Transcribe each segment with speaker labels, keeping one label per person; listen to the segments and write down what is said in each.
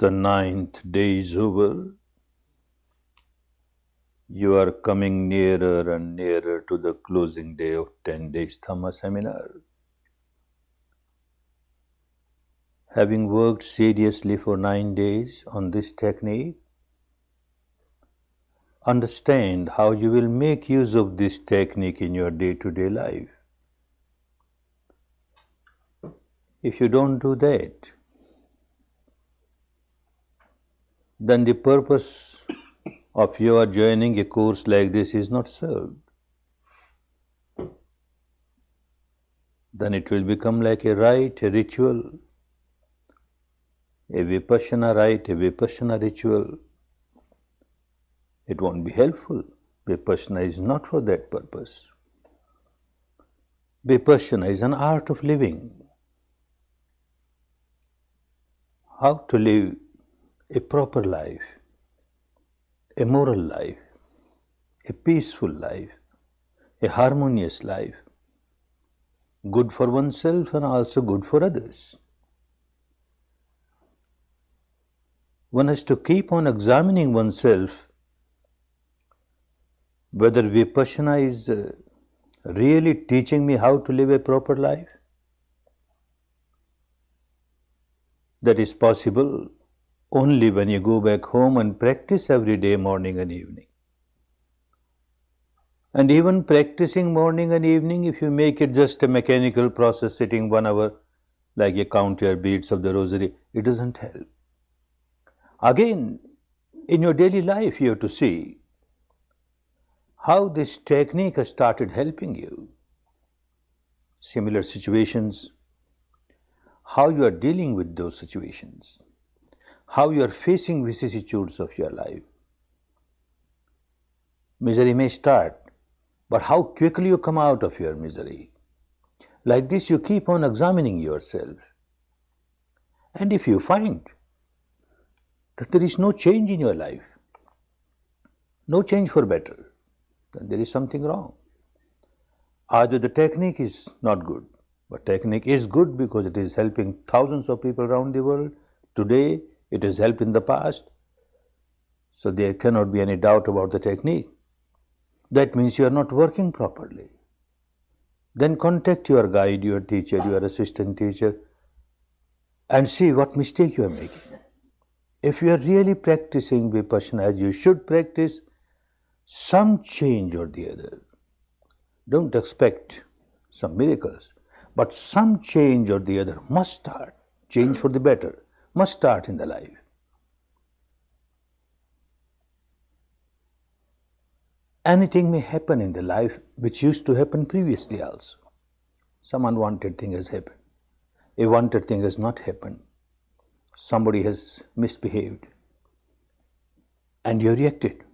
Speaker 1: The 9th day is over. You are coming nearer and nearer to the closing day of 10 days Dhamma seminar. Having worked seriously for 9 days on this technique, understand how you will make use of this technique in your day-to-day life. If you don't do that, then the purpose of your joining a course like this is not served. Then it will become like a rite, a ritual, a Vipassana rite, a Vipassana ritual. It won't be helpful. Vipassana is not for that purpose. Vipassana is an art of living. How to live a proper life, a moral life, a peaceful life, a harmonious life, good for oneself and also good for others. One has to keep on examining oneself whether Vipassana is really teaching me how to live a proper life. That is possible only when you go back home and practice every day, morning and evening. And even practicing morning and evening, if you make it just a mechanical process, sitting 1 hour like you count your beads of the rosary, it doesn't help. Again, in your daily life, you have to see how this technique has started helping you. Similar situations, how you are dealing with those situations, how you are facing vicissitudes of your life. Misery may start, but how quickly you come out of your misery. Like this, you keep on examining yourself. And if you find that there is no change in your life, no change for better, then there is something wrong. Either the technique is not good, but technique is good because it is helping thousands of people around the world. Today, it has helped in the past, so there cannot be any doubt about the technique. That means you are not working properly. Then contact your guide, your teacher, your assistant teacher, and see what mistake you are making. If you are really practicing Vipassana as you should practice, some change or the other. Don't expect some miracles, but some change or the other must start. Change for the better must start in the life. Anything may happen in the life which used to happen previously also. Some unwanted thing has happened. A wanted thing has not happened. Somebody has misbehaved and you reacted.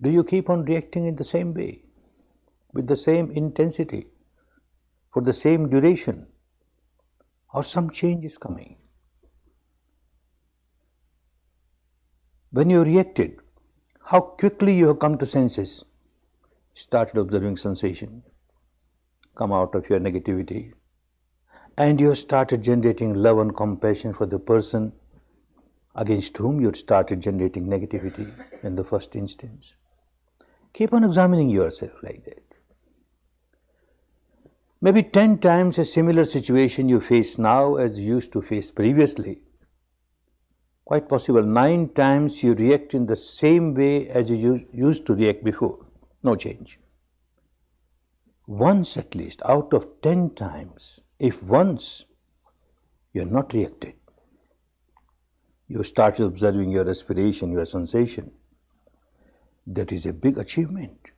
Speaker 1: Do you keep on reacting in the same way, with the same intensity, for the same duration, or some change is coming? When you reacted, how quickly you have come to senses, started observing sensation, come out of your negativity, and you have started generating love and compassion for the person against whom you had started generating negativity in the first instance. Keep on examining yourself like that. Maybe 10 times a similar situation you face now as you used to face previously. Quite possible 9 times you react in the same way as you used to react before. No change. Once at least out of 10 times, if once you are not reacted, you start observing your respiration, your sensation, that is a big achievement.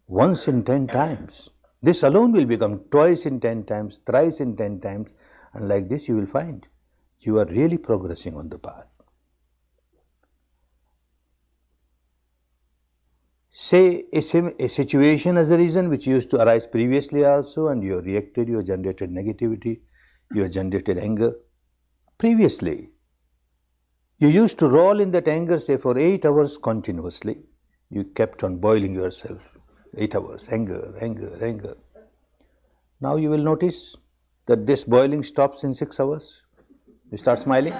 Speaker 1: Once in 10 times. This alone will become twice in 10 times, thrice in 10 times, and like this you will find you are really progressing on the path. Say a situation as a reason which used to arise previously also, and you have reacted, you have generated negativity, you have generated anger. Previously, you used to roll in that anger, say for 8 hours continuously. You kept on boiling yourself, 8 hours, anger, anger, anger. Now you will notice that this boiling stops in 6 hours? You start smiling.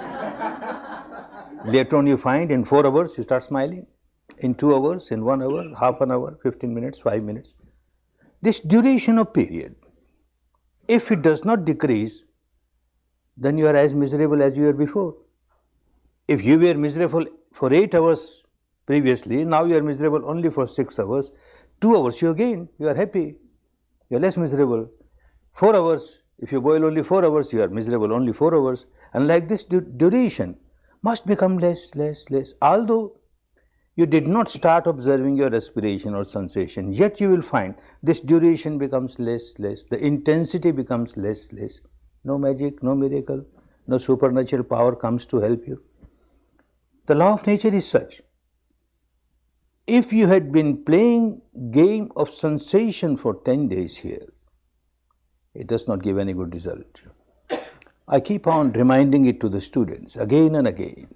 Speaker 1: Later on you find in 4 hours you start smiling. In 2 hours, in 1 hour, half an hour, 15 minutes, 5 minutes. This duration of period, if it does not decrease, then you are as miserable as you were before. If you were miserable for 8 hours previously, now you are miserable only for 6 hours. 2 hours you again, you are happy, you are less miserable. 4 hours, if you boil only 4 hours, you are miserable only 4 hours. And like this, duration must become less, less, less. Although you did not start observing your respiration or sensation, yet you will find this duration becomes less, less. The intensity becomes less, less. No magic, no miracle, no supernatural power comes to help you. The law of nature is such. If you had been playing game of sensation for 10 days here, it does not give any good result. I keep on reminding it to the students again and again.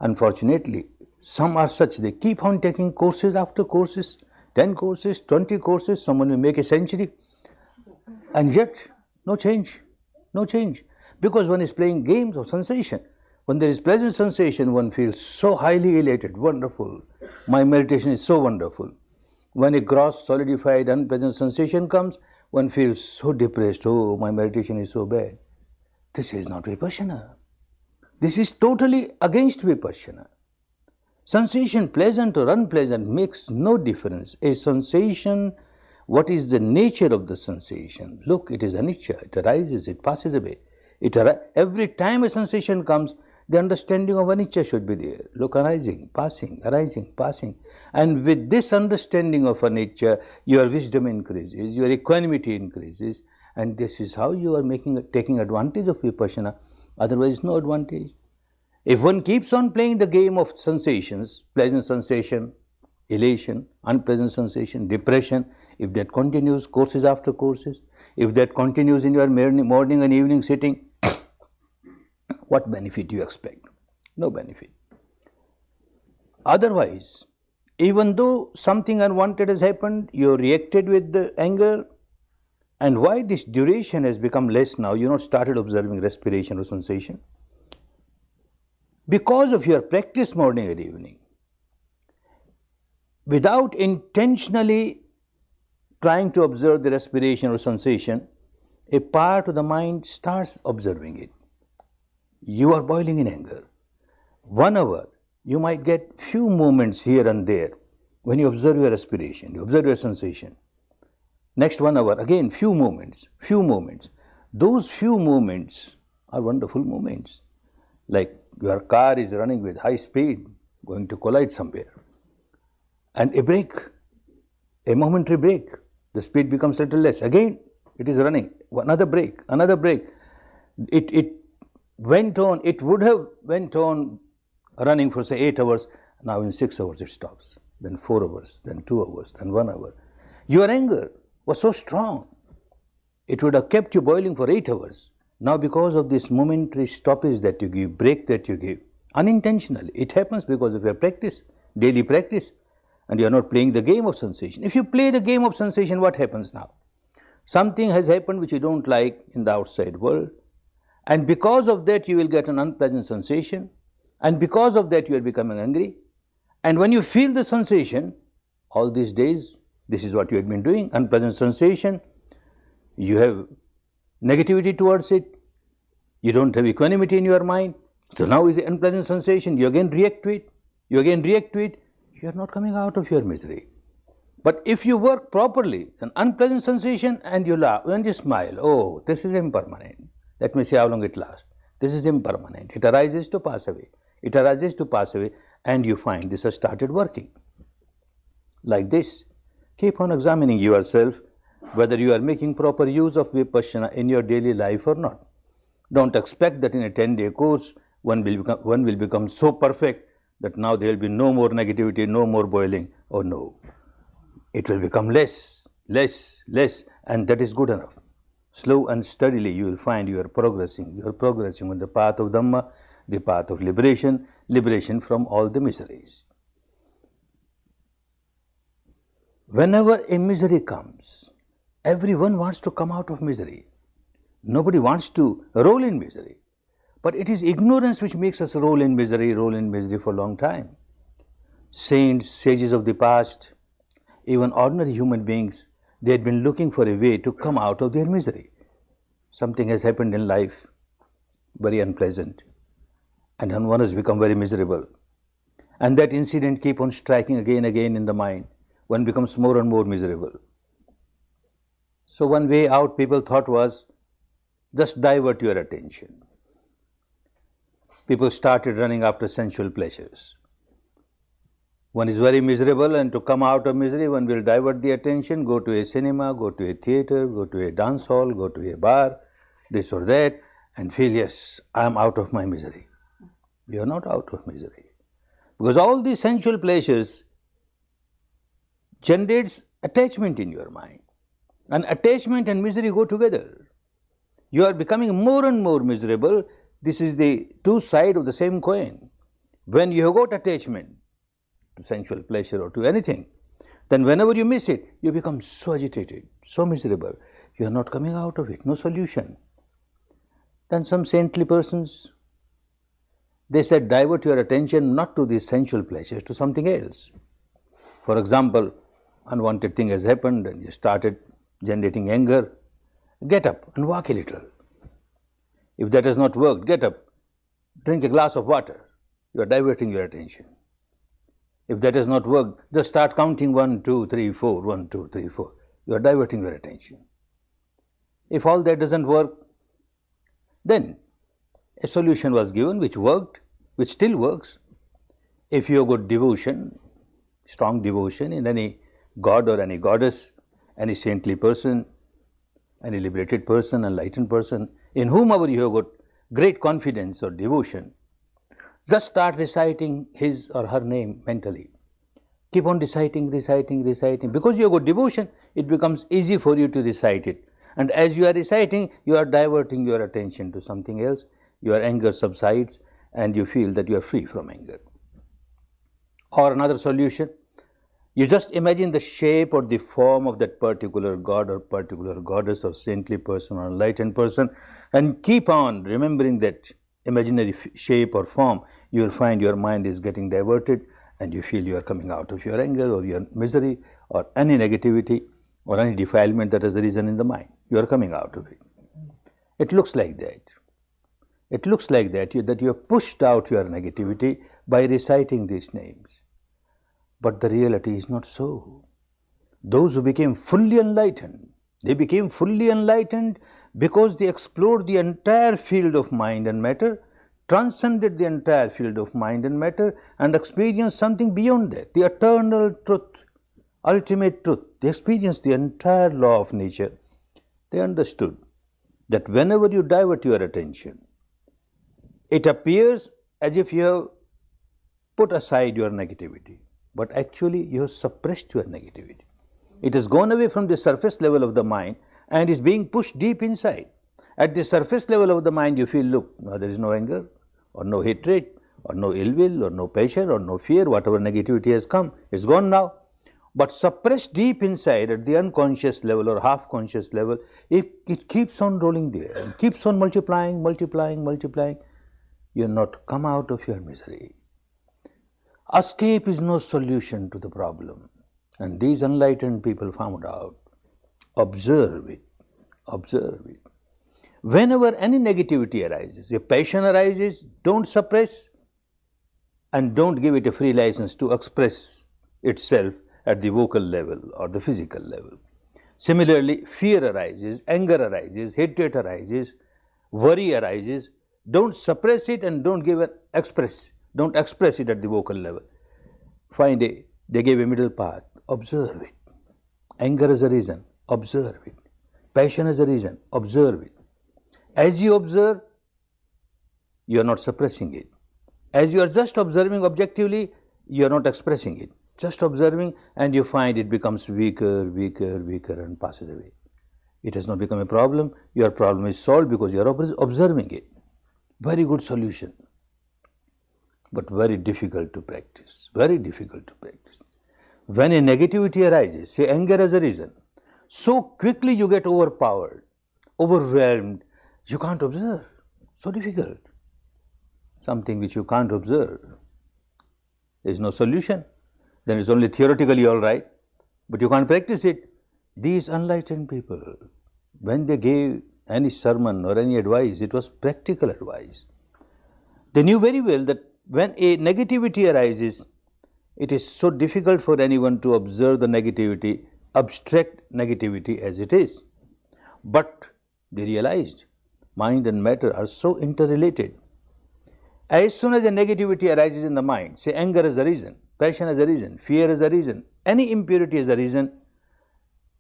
Speaker 1: Unfortunately, some are such, they keep on taking courses after courses, 10 courses, 20 courses, someone will make a century, and yet no change, no change. Because one is playing games of sensation. When there is pleasant sensation, one feels so highly elated, wonderful. My meditation is so wonderful. When a gross, solidified, unpleasant sensation comes, one feels so depressed, oh, my meditation is so bad. This is not Vipassana. This is totally against Vipassana. Sensation, pleasant or unpleasant, makes no difference. A sensation, what is the nature of the sensation? Look, it is anicca, it arises, it passes away. Every time a sensation comes, the understanding of anicca should be there. Look, arising, passing, arising, passing. And with this understanding of anicca, your wisdom increases, your equanimity increases, and this is how you are taking advantage of Vipassana. Otherwise, no advantage. If one keeps on playing the game of sensations, pleasant sensation, elation, unpleasant sensation, depression, if that continues courses after courses, if that continues in your morning and evening sitting, what benefit do you expect? No benefit. Otherwise, even though something unwanted has happened, you reacted with the anger, and why this duration has become less now, you not started observing respiration or sensation? Because of your practice morning and evening. Without intentionally trying to observe the respiration or sensation, a part of the mind starts observing it. You are boiling in anger. 1 hour, you might get few moments here and there when you observe your respiration, you observe your sensation. Next 1 hour, again few moments, few moments. Those few moments are wonderful moments. Like your car is running with high speed, going to collide somewhere. And a break, a momentary break, the speed becomes a little less. Again, it is running, another break, another break. It went on, it would have went on running for say 8 hours, now in 6 hours it stops, then 4 hours, then 2 hours, then 1 hour. Your anger was so strong, it would have kept you boiling for 8 hours. Now because of this momentary stoppage that you give, break that you give, unintentionally, it happens because of your practice, daily practice, and you are not playing the game of sensation. If you play the game of sensation, what happens now? Something has happened which you don't like in the outside world, and because of that you will get an unpleasant sensation, and because of that you are becoming angry. And when you feel the sensation, all these days, this is what you have been doing, unpleasant sensation, you have negativity towards it, you don't have equanimity in your mind, so now is the unpleasant sensation, you again react to it, you again react to it, you are not coming out of your misery. But if you work properly, an unpleasant sensation and you laugh and you smile, oh, this is impermanent. Let me see how long it lasts. This is impermanent. It arises to pass away. It arises to pass away, and you find this has started working. Like this, keep on examining yourself whether you are making proper use of Vipassana in your daily life or not. Don't expect that in a 10-day course one will become so perfect that now there will be no more negativity, no more boiling. Oh no. It will become less, less, less, and that is good enough. Slow and steadily you will find you are progressing on the path of Dhamma, the path of liberation, liberation from all the miseries. Whenever a misery comes, everyone wants to come out of misery. Nobody wants to roll in misery. But it is ignorance which makes us roll in misery for a long time. Saints, sages of the past, even ordinary human beings, they had been looking for a way to come out of their misery. Something has happened in life, very unpleasant, and one has become very miserable. And that incident keeps on striking again and again in the mind. One becomes more and more miserable. So one way out, people thought, was just divert your attention. People started running after sensual pleasures. One is very miserable, and to come out of misery, one will divert the attention, go to a cinema, go to a theatre, go to a dance hall, go to a bar, this or that, and feel, yes, I am out of my misery. You are not out of misery. Because all these sensual pleasures generates attachment in your mind. And attachment and misery go together. You are becoming more and more miserable. This is the two sides of the same coin. When you have got attachment to sensual pleasure or to anything, then whenever you miss it, you become so agitated, so miserable. You are not coming out of it, no solution. Then some saintly persons, they said, divert your attention not to these sensual pleasures, to something else. For example, unwanted thing has happened and you started generating anger. Get up and walk a little. If that has not worked, get up, drink a glass of water. You are diverting your attention. If that has not worked, just start counting 1, 2, 3, 4, 1, 2, 3, 4. You are diverting your attention. If all that doesn't work, then a solution was given which worked, which still works. If you have got devotion, strong devotion in any god or any goddess, any saintly person, any liberated person, enlightened person, in whomever you have got great confidence or devotion, just start reciting his or her name mentally. Keep on reciting. Because you have got devotion, it becomes easy for you to recite it. And as you are reciting, you are diverting your attention to something else. Your anger subsides and you feel that you are free from anger. Or another solution, you just imagine the shape or the form of that particular god or particular goddess or saintly person or enlightened person, and keep on remembering that imaginary shape or form. You will find your mind is getting diverted and you feel you are coming out of your anger or your misery or any negativity or any defilement that has arisen in the mind. You are coming out of it. It looks like that. It looks like that you have pushed out your negativity by reciting these names. But the reality is not so. Those who became fully enlightened, they became fully enlightened because they explored the entire field of mind and matter, transcended the entire field of mind and matter, and experienced something beyond that, the eternal truth, ultimate truth. They experienced the entire law of nature. They understood that whenever you divert your attention, it appears as if you have put aside your negativity, but actually you have suppressed your negativity. It has gone away from the surface level of the mind and is being pushed deep inside. At the surface level of the mind, you feel, look, now there is no anger or no hatred or no ill will or no passion or no fear. Whatever negativity has come, it's gone now. But suppressed deep inside at the unconscious level or half-conscious level, it keeps on rolling there and keeps on multiplying. You have not come out of your misery. Escape is no solution to the problem. And these enlightened people found out. Observe it. Whenever any negativity arises, a passion arises, don't suppress and don't give it a free license to express itself at the vocal level or the physical level. Similarly, fear arises, anger arises, hatred arises, worry arises. Don't suppress it and don't express it at the vocal level. They gave a middle path. Observe it. Anger is a reason. Observe it. Passion is a reason. Observe it. As you observe, you are not suppressing it. As you are just observing objectively, you are not expressing it. Just observing, and you find it becomes weaker and passes away. It has not become a problem. Your problem is solved because you are observing it. Very good solution, but very difficult to practice. When a negativity arises, say anger as a reason, so quickly you get overpowered, overwhelmed, You can't observe. So difficult. Something which you can't observe. There is no solution. Then it's only theoretically all right, but you can't practice it. These enlightened people, when they gave any sermon or any advice, it was practical advice. They knew very well that when a negativity arises, it is so difficult for anyone to observe the negativity, abstract negativity as it is. But they realized mind and matter are so interrelated. As soon as a negativity arises in the mind, say anger is a reason, passion is a reason, fear is a reason, any impurity is a reason,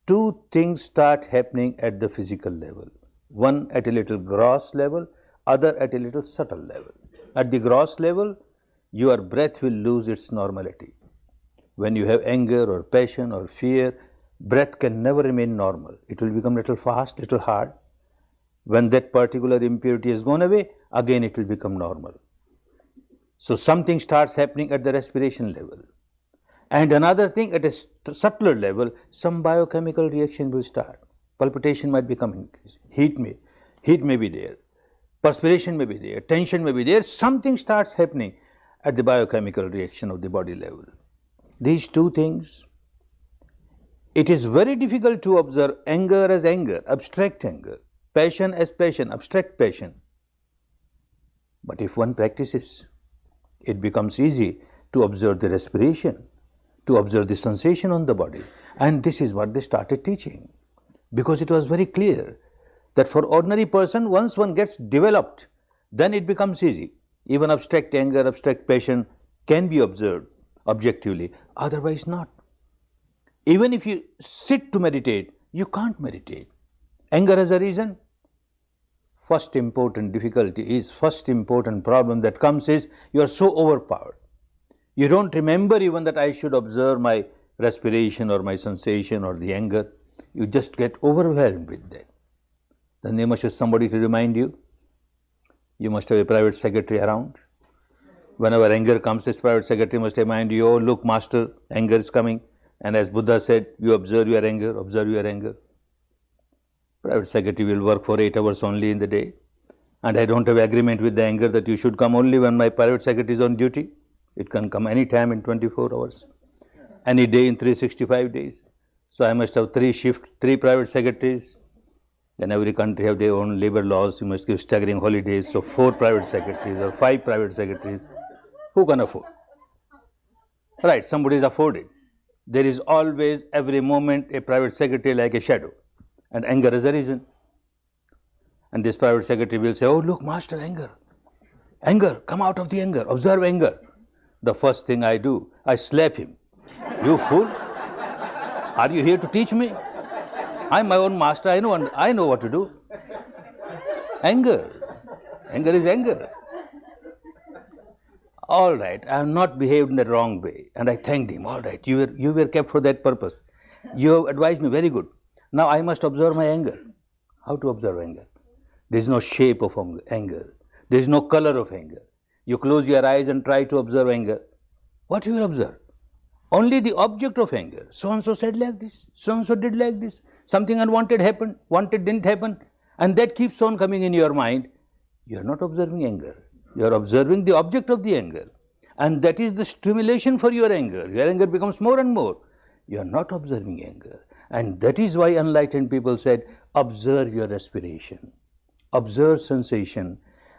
Speaker 1: two things start happening at the physical level. One at a little gross level, other at a little subtle level. At the gross level, your breath will lose its normality. When you have anger or passion or fear, breath can never remain normal. It will become little fast, little hard. When that particular impurity has gone away, again it will become normal. So something starts happening at the respiration level. And another thing at a subtler level, some biochemical reaction will start. Palpitation might become increased. Heat may be there. Perspiration may be there. Tension may be there. Something starts happening at the biochemical reaction of the body level. These two things, it is very difficult to observe anger as anger, abstract anger, passion as passion, abstract passion. But if one practices, it becomes easy to observe the respiration, to observe the sensation on the body. And this is what they started teaching. Because it was very clear that for ordinary person, once one gets developed, then it becomes easy. Even abstract anger, abstract passion can be observed objectively, otherwise not. Even if you sit to meditate, you can't meditate. Anger as a reason. First important problem that comes is you are so overpowered. You don't remember even that I should observe my respiration or my sensation or the anger. You just get overwhelmed with that. Then there must be somebody to remind you. You must have a private secretary around. Whenever anger comes, this private secretary must remind you, oh look master, anger is coming. And as Buddha said, you observe your anger, observe your anger. Private secretary will work for 8 hours only in the day. And I don't have agreement with the anger that you should come only when my private secretary is on duty. It can come any time in 24 hours. Any day in 365 days. So I must have 3 shifts, 3 private secretaries. Then every country have their own labor laws. You must give staggering holidays. So 4 private secretaries or 5 private secretaries. Who can afford? Right, somebody is afforded. There is always, every moment, a private secretary like a shadow. And anger is a reason. And this private secretary will say, oh look master, anger. Anger, come out of the anger, observe anger. The first thing I do, I slap him. You fool. Are you here to teach me? I'm my own master, I know what to do. Anger. Anger is anger. All right, I have not behaved in the wrong way. And I thanked him. All right, you were kept for that purpose. You have advised me very good. Now I must observe my anger. How to observe anger? There is no shape of anger. There is no color of anger. You close your eyes and try to observe anger. What you will observe? Only the object of anger. So-and-so said like this. So-and-so did like this. Something unwanted happened. Wanted didn't happen. And that keeps on coming in your mind. You are not observing anger. You are observing the object of the anger. And that is the stimulation for your anger. Your anger becomes more and more. You are not observing anger. And that is why enlightened people said, observe your respiration. Observe sensation.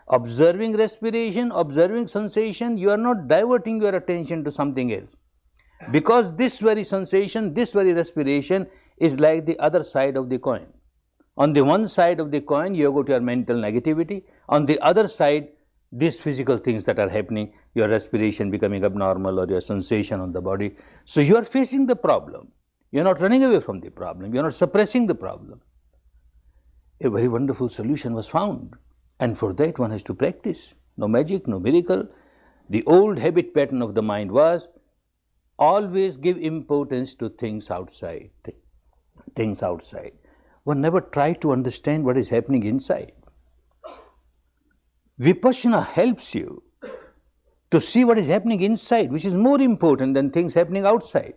Speaker 1: Observing respiration, observing sensation, you are not diverting your attention to something else. Because this very sensation, this very respiration is like the other side of the coin. On the one side of the coin, you go to your mental negativity. On the other side, these physical things that are happening, your respiration becoming abnormal or your sensation on the body. So you are facing the problem. You are not running away from the problem. You are not suppressing the problem. A very wonderful solution was found. And for that one has to practice. No magic, no miracle. The old habit pattern of the mind was always give importance to things outside. Things outside. One never tried to understand what is happening inside. Vipassana helps you to see what is happening inside, which is more important than things happening outside.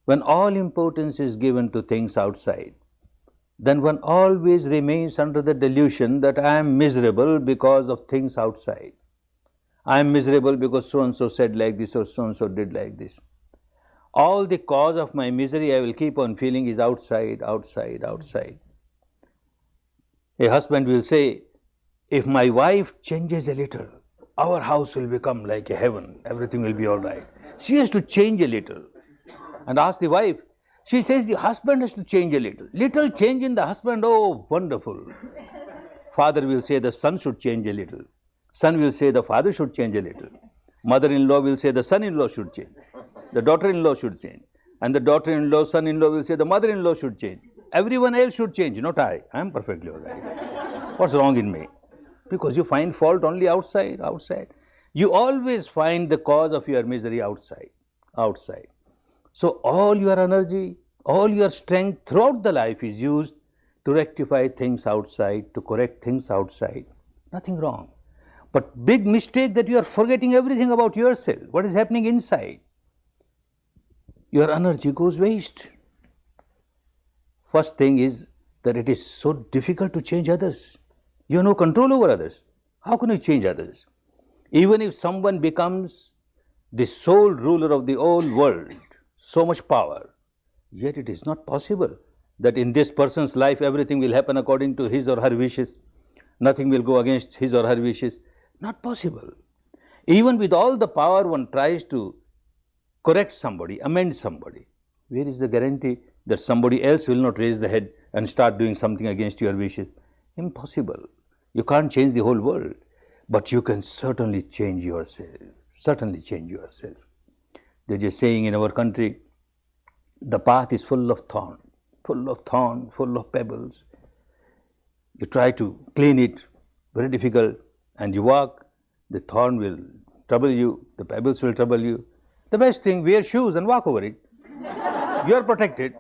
Speaker 1: When all importance is given to things outside, then one always remains under the delusion that I am miserable because of things outside. I am miserable because so-and-so said like this or so-and-so did like this. All the cause of my misery I will keep on feeling is outside, outside, outside. A husband will say, if my wife changes a little, our house will become like a heaven, everything will be all right. She has to change a little. And ask the wife, she says the husband has to change a little. Little change in the husband, oh, wonderful. Father will say the son should change a little. Son will say the father should change a little. Mother-in-law will say the son-in-law should change. The daughter-in-law should change. And the daughter-in-law, son-in-law will say the mother-in-law should change. Everyone else should change, not I. I am perfectly all right. What's wrong in me? Because you find fault only outside, outside. You always find the cause of your misery outside, outside. So all your energy, all your strength throughout the life is used to rectify things outside, to correct things outside. Nothing wrong. But big mistake that you are forgetting everything about yourself. What is happening inside? Your energy goes waste. First thing is that it is so difficult to change others. You have no control over others. How can you change others? Even if someone becomes the sole ruler of the whole world, so much power, yet it is not possible that in this person's life everything will happen according to his or her wishes. Nothing will go against his or her wishes. Not possible. Even with all the power, one tries to correct somebody, amend somebody. Where is the guarantee that somebody else will not raise the head and start doing something against your wishes? Impossible. You can't change the whole world, but you can certainly change yourself. Certainly change yourself. There's a saying in our country, the path is full of thorn, full of pebbles. You try to clean it, very difficult, and you walk, the thorn will trouble you, the pebbles will trouble you. The best thing, wear shoes and walk over it. You are protected.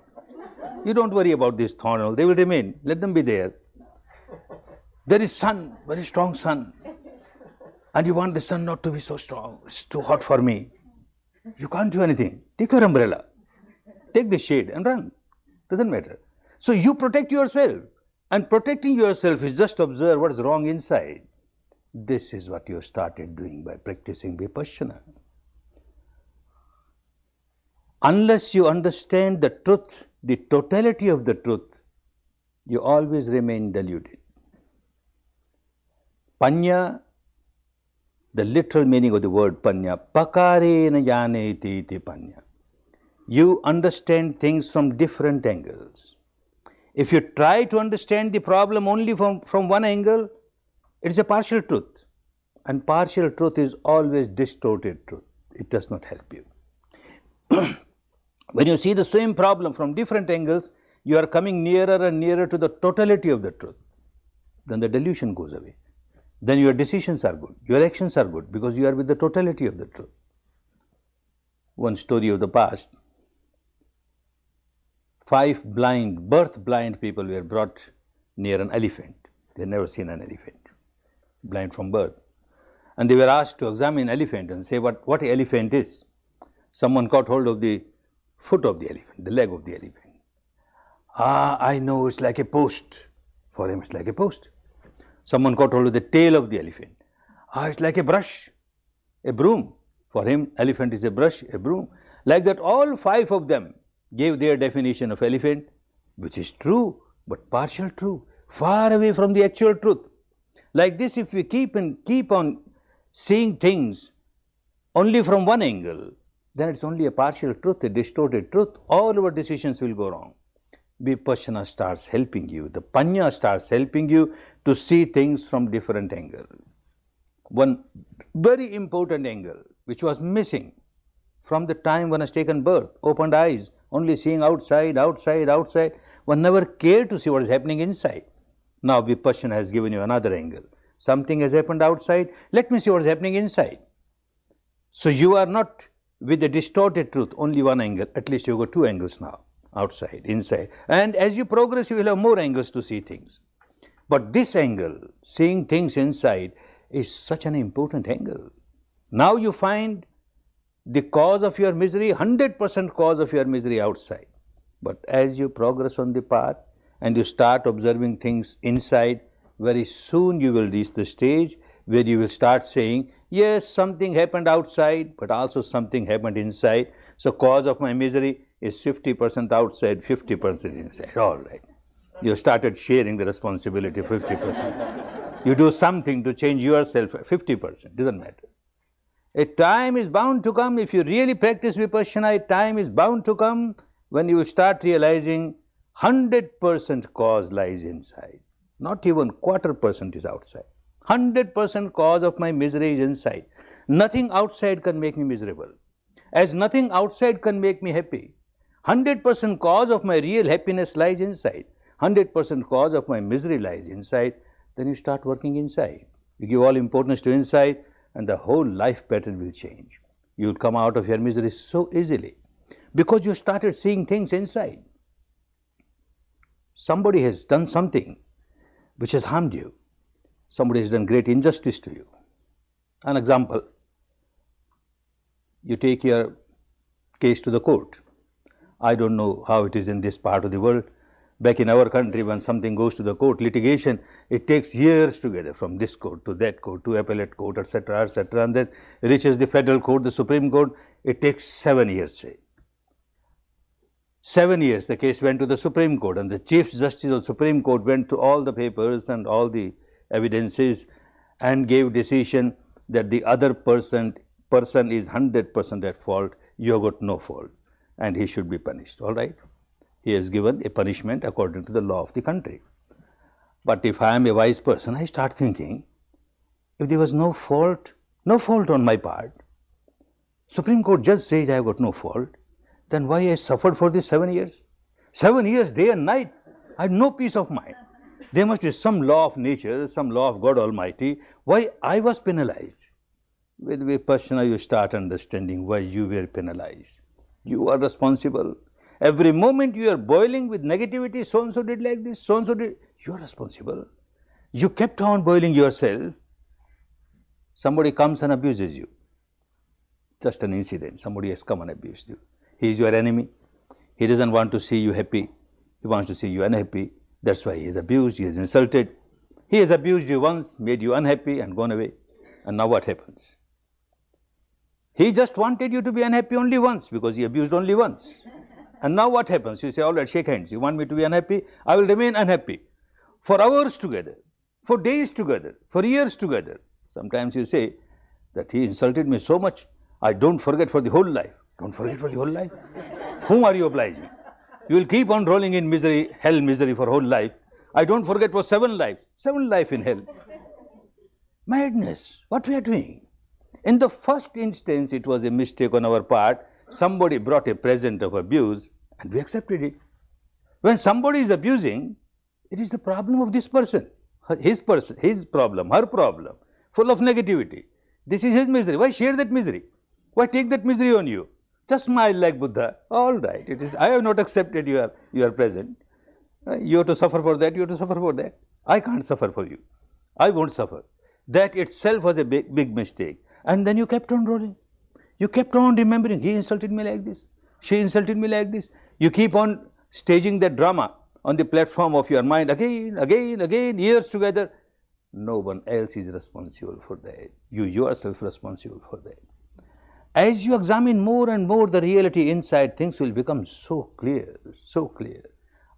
Speaker 1: You don't worry about this thorn, they will remain, let them be there. There is sun, very strong sun, and you want the sun not to be so strong, it's too hot for me. You can't do anything. Take your umbrella, take the shade and run. Doesn't matter. So you protect yourself, and protecting yourself is just observe what is wrong inside. This is what you started doing by practicing Vipassana. Unless you understand the truth, the totality of the truth, you always remain deluded. Panya, the literal meaning of the word panya, pakarena janeti iti panya. You understand things from different angles. If you try to understand the problem only from one angle, it is a partial truth. And partial truth is always distorted truth. It does not help you. When you see the same problem from different angles, you are coming nearer and nearer to the totality of the truth. Then the delusion goes away. Then your decisions are good, your actions are good, because you are with the totality of the truth. One story of the past, 5 birth blind people were brought near an elephant. They had never seen an elephant, blind from birth. And they were asked to examine an elephant and say what an elephant is. Someone caught hold of the foot of the elephant, the leg of the elephant. I know, it's like a post. For him, it's like a post. Someone caught hold of the tail of the elephant. It's like a brush, a broom. For him, elephant is a brush, a broom. Like that, all 5 of them gave their definition of elephant, which is true, but partial true, far away from the actual truth. Like this, if we keep on seeing things only from one angle, then it's only a partial truth, a distorted truth. All our decisions will go wrong. Vipassana starts helping you. The Panya starts helping you to see things from different angles. One very important angle which was missing from the time one has taken birth, opened eyes, only seeing outside, outside, outside. One never cared to see what is happening inside. Now Vipassana has given you another angle. Something has happened outside, let me see what is happening inside. So you are not with the distorted truth, only one angle, at least you have got 2 angles now, outside, inside. And as you progress, you will have more angles to see things. But this angle, seeing things inside, is such an important angle. Now you find the cause of your misery, 100% cause of your misery outside. But as you progress on the path, and you start observing things inside, very soon you will reach the stage where you will start saying, yes, something happened outside, but also something happened inside. So cause of my misery is 50% outside, 50% inside. All right. You started sharing the responsibility 50%. You do something to change yourself 50%, doesn't matter. A time is bound to come, if you really practice Vipassana, a time is bound to come when you will start realizing 100% cause lies inside. Not even %, is outside. 100% cause of my misery is inside. Nothing outside can make me miserable. As nothing outside can make me happy. 100% cause of my real happiness lies inside. 100% cause of my misery lies inside. Then you start working inside. You give all importance to inside, and the whole life pattern will change. You will come out of your misery so easily because you started seeing things inside. Somebody has done something which has harmed you. Somebody has done great injustice to you. An example, you take your case to the court. I don't know how it is in this part of the world. Back in our country, when something goes to the court, litigation, it takes years together, from this court to that court to appellate court, etc., and then reaches the federal court, the Supreme Court. It takes 7 years, say. 7 years the case went to the Supreme Court, and the Chief Justice of the Supreme Court went through all the papers and all the evidences and gave decision that the other person is 100% at fault, you have got no fault, and he should be punished, all right? He has given a punishment according to the law of the country. But if I am a wise person, I start thinking, if there was no fault on my part, Supreme Court judge says I have got no fault, then why I suffered for these 7 years? 7 years, day and night, I had no peace of mind. There must be some law of nature, some law of God Almighty, why I was penalized. With Vipassana, you start understanding why you were penalized. You are responsible. Every moment you are boiling with negativity, so-and-so did like this, so-and-so did, you are responsible. You kept on boiling yourself. Somebody comes and abuses you. Just an incident, somebody has come and abused you. He is your enemy. He doesn't want to see you happy. He wants to see you unhappy. That's why he is abused, he is insulted. He has abused you once, made you unhappy and gone away. And now what happens? He just wanted you to be unhappy only once because he abused only once. And now what happens? You say, all right, shake hands. You want me to be unhappy? I will remain unhappy. For hours together, for days together, for years together. Sometimes you say that he insulted me so much, I don't forget for the whole life. Don't forget for the whole life? Whom are you obliging? You will keep on rolling in misery, hell misery for whole life. I don't forget for 7 lives. 7 lives in hell. Madness. What we are doing? In the first instance, it was a mistake on our part. Somebody brought a present of abuse and we accepted it. When somebody is abusing, it is the problem of this person, his problem, her problem, full of negativity. This is his misery. Why share that misery? Why take that misery on you? Just smile like Buddha. All right, it is. I have not accepted your present. You have to suffer for that. You have to suffer for that. I can't suffer for you. I won't suffer. That itself was a big mistake. And then you kept on rolling. You kept on remembering, he insulted me like this, she insulted me like this. You keep on staging that drama on the platform of your mind again, years together. No one else is responsible for that. You yourself responsible for that. As you examine more and more the reality inside, things will become so clear, so clear.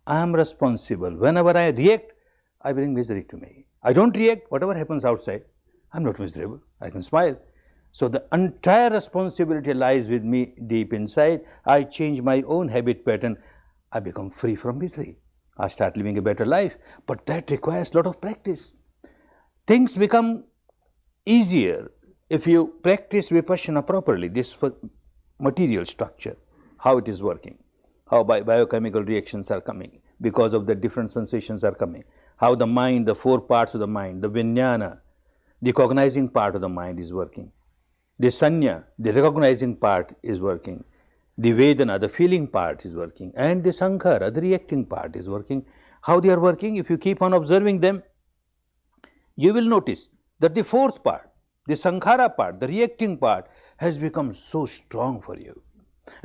Speaker 1: I am responsible. Whenever I react, I bring misery to me. I don't react, whatever happens outside, I am not miserable. I can smile. So the entire responsibility lies with me deep inside. I change my own habit pattern. I become free from misery. I start living a better life. But that requires a lot of practice. Things become easier if you practice Vipassana properly. This material structure, how it is working, how biochemical reactions are coming, because of the different sensations are coming, how the mind, the 4 parts of the mind, the vijnana, the cognizing part of the mind is working. The sanya, the recognizing part is working. The vedana, the feeling part is working. And the sankhara, the reacting part is working. How they are working? If you keep on observing them, you will notice that the 4th part, the sankhara part, the reacting part has become so strong for you.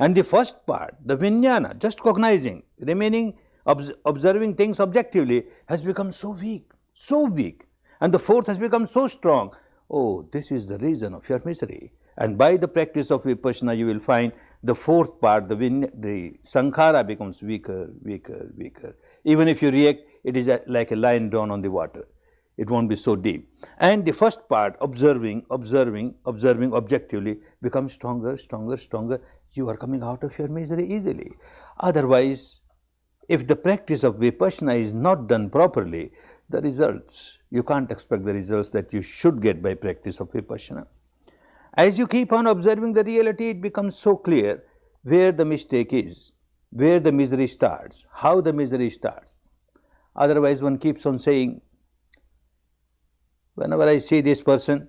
Speaker 1: And the first part, the vijnana, just cognizing, remaining observing things objectively has become so weak, so weak. And the fourth has become so strong. Oh, this is the reason of your misery. And by the practice of Vipassana, you will find the fourth part, the sankhara becomes weaker, weaker, weaker. Even if you react, it is like a line drawn on the water. It won't be so deep. And the first part, observing objectively, becomes stronger, stronger, stronger. You are coming out of your misery easily. Otherwise, if the practice of Vipassana is not done properly, the results, you can't expect the results that you should get by practice of Vipassana. As you keep on observing the reality, it becomes so clear where the mistake is, where the misery starts, how the misery starts. Otherwise, one keeps on saying, whenever I see this person,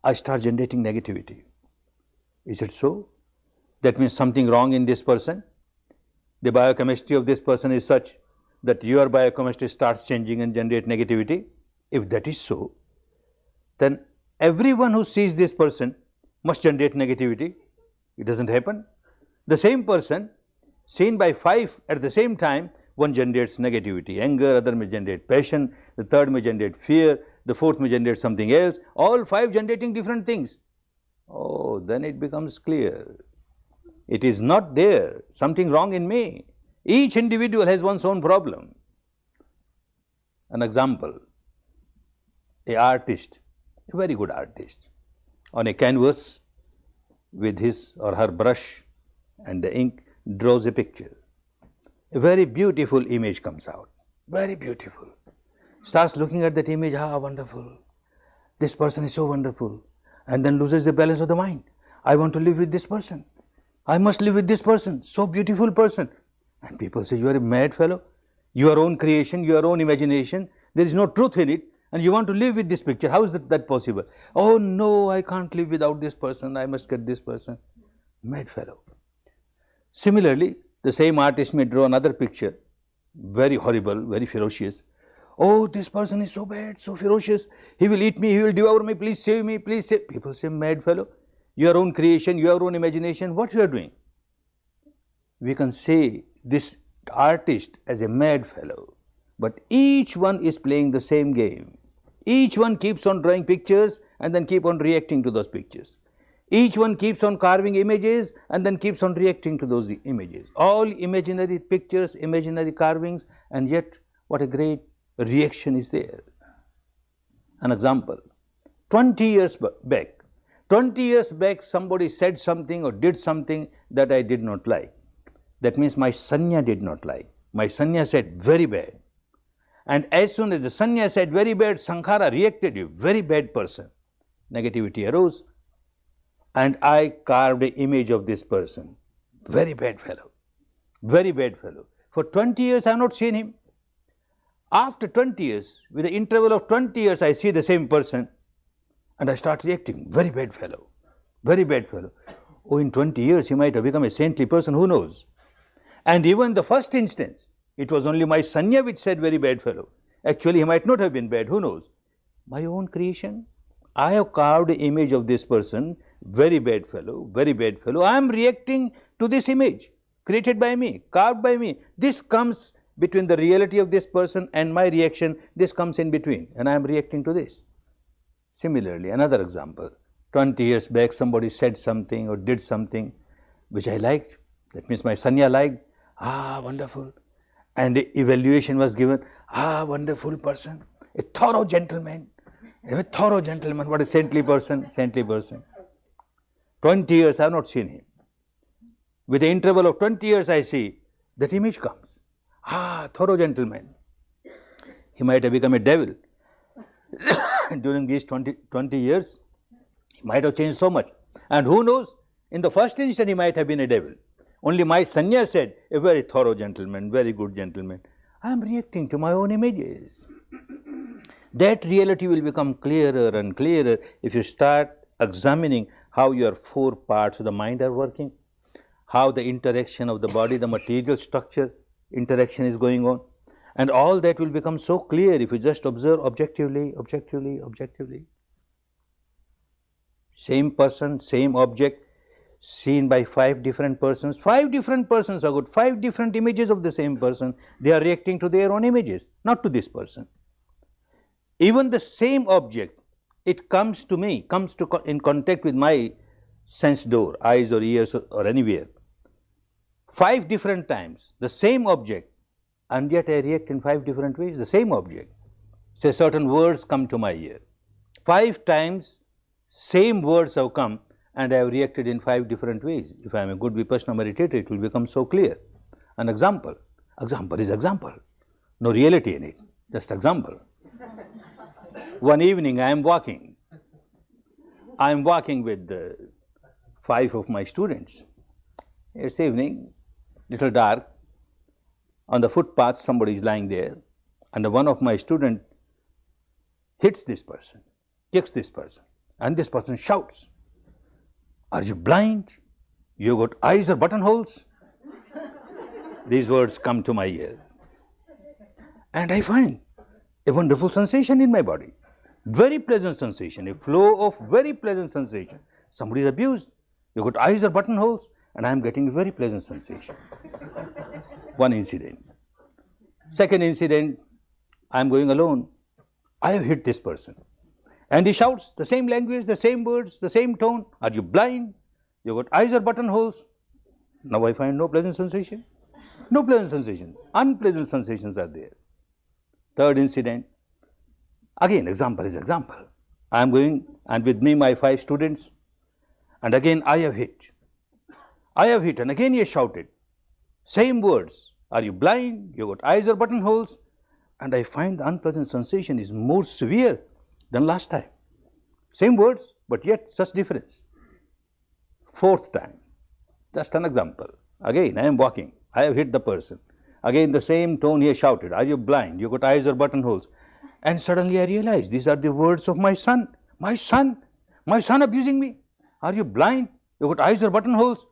Speaker 1: I start generating negativity. Is it so? That means something wrong in this person. The biochemistry of this person is such that your biochemistry starts changing and generate negativity. If that is so, then everyone who sees this person must generate negativity. It doesn't happen. The same person, seen by 5 at the same time, one generates negativity, anger, other may generate passion, the third may generate fear, the fourth may generate something else, all 5 generating different things. Oh, then it becomes clear. It is not there, something wrong in me. Each individual has one's own problem. An example, an artist, a very good artist, on a canvas with his or her brush and the ink draws a picture. A very beautiful image comes out, very beautiful. Starts looking at that image, wonderful. This person is so wonderful. And then loses the balance of the mind. I want to live with this person. I must live with this person, so beautiful person. And people say, you are a mad fellow. Your own creation, your own imagination, there is no truth in it, and you want to live with this picture. How is that possible? Oh no, I can't live without this person, I must get this person. Mad fellow. Similarly, the same artist may draw another picture, very horrible, very ferocious. Oh, this person is so bad, so ferocious, he will eat me, he will devour me, please save me, please save. People say, mad fellow. Your own creation, your own imagination, what you are doing? We can say this artist as a mad fellow, but each one is playing the same game. Each one keeps on drawing pictures and then keep on reacting to those pictures. Each one keeps on carving images and then keeps on reacting to those images. All imaginary pictures, imaginary carvings, and yet what a great reaction is there. An example, 20 years back, somebody said something or did something that I did not like. That means my sanya did not like. My sanya said very bad. And as soon as the sanya said very bad, sankhara reacted, you very bad person. Negativity arose. And I carved an image of this person. Very bad fellow. Very bad fellow. For 20 years I have not seen him. After 20 years, with the interval of 20 years, I see the same person and I start reacting. Very bad fellow. Very bad fellow. Oh, in 20 years he might have become a saintly person, who knows? And even the first instance, it was only my sanya which said very bad fellow. Actually, he might not have been bad, who knows? My own creation. I have carved an image of this person, very bad fellow, very bad fellow. I am reacting to this image, created by me, carved by me. This comes between the reality of this person and my reaction, this comes in between, and I am reacting to this. Similarly, another example, 20 years back somebody said something or did something which I liked, that means my sanya liked, wonderful. And the evaluation was given, wonderful person, a thorough gentleman, what a saintly person, 20 years I have not seen him. With the interval of 20 years I see, that image comes, thorough gentleman. He might have become a devil. During these 20 years, he might have changed so much. And who knows, in the first instant he might have been a devil. Only my sanya said, a very thorough gentleman, very good gentleman. I am reacting to my own images. That reality will become clearer and clearer if you start examining how your 4 parts of the mind are working, how the interaction of the body, the material structure interaction is going on. And all that will become so clear if you just observe objectively. Same person, same object, seen by 5 different persons. 5 different persons are good, 5 different images of the same person. They are reacting to their own images, not to this person. Even the same object, it comes to me, in contact with my sense door, eyes or ears or anywhere. 5 different times, the same object, and yet I react in 5 different ways, the same object. Say certain words come to my ear. 5 times, same words have come and I have reacted in 5 different ways. If I am a good Vipassana meditator, it will become so clear. An example. Example is example. No reality in it, just example. One evening I am walking. I am walking with 5 of my students. It's evening, little dark. On the footpath, somebody is lying there, and one of my students hits this person, kicks this person, and this person shouts, "Are you blind? You got eyes or buttonholes?" These words come to my ear, and I find a wonderful sensation in my body. Very pleasant sensation, a flow of very pleasant sensation. Somebody is abused. You got eyes or buttonholes, and I am getting a very pleasant sensation. One incident. Second incident, I am going alone. I have hit this person. And he shouts the same language, the same words, the same tone. "Are you blind? You got eyes or buttonholes?" Now I find no pleasant sensation. No pleasant sensation. Unpleasant sensations are there. Third incident. Again, example is example. I am going, and with me my 5 students, and again I have hit. I have hit, and again he has shouted. Same words. "Are you blind? You got eyes or buttonholes?" And I find the unpleasant sensation is more severe than last time. Same words, but yet such difference. Fourth time, just an example. Again, I am walking. I have hit the person. Again, the same tone he has shouted. "Are you blind? You got eyes or buttonholes?" And suddenly I realize these are the words of my son. My son abusing me. "Are you blind? You got eyes or buttonholes?"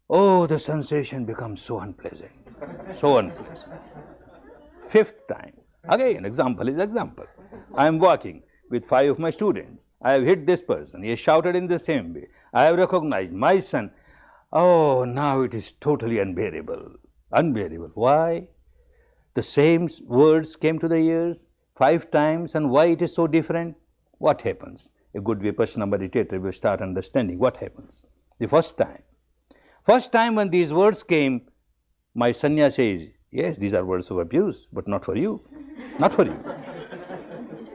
Speaker 1: Oh, the sensation becomes so unpleasant. So unpleasant. Fifth time. Again, example is example. I am walking with 5 of my students. I have hit this person. He has shouted in the same way. I have recognized my son. Oh, now it is totally unbearable. Unbearable. Why? The same words came to the ears 5 times, and why it is so different? What happens? A good Vipassana meditator will start understanding what happens. The first time when these words came, my sanya says, "Yes, these are words of abuse, but not for you. Not for you.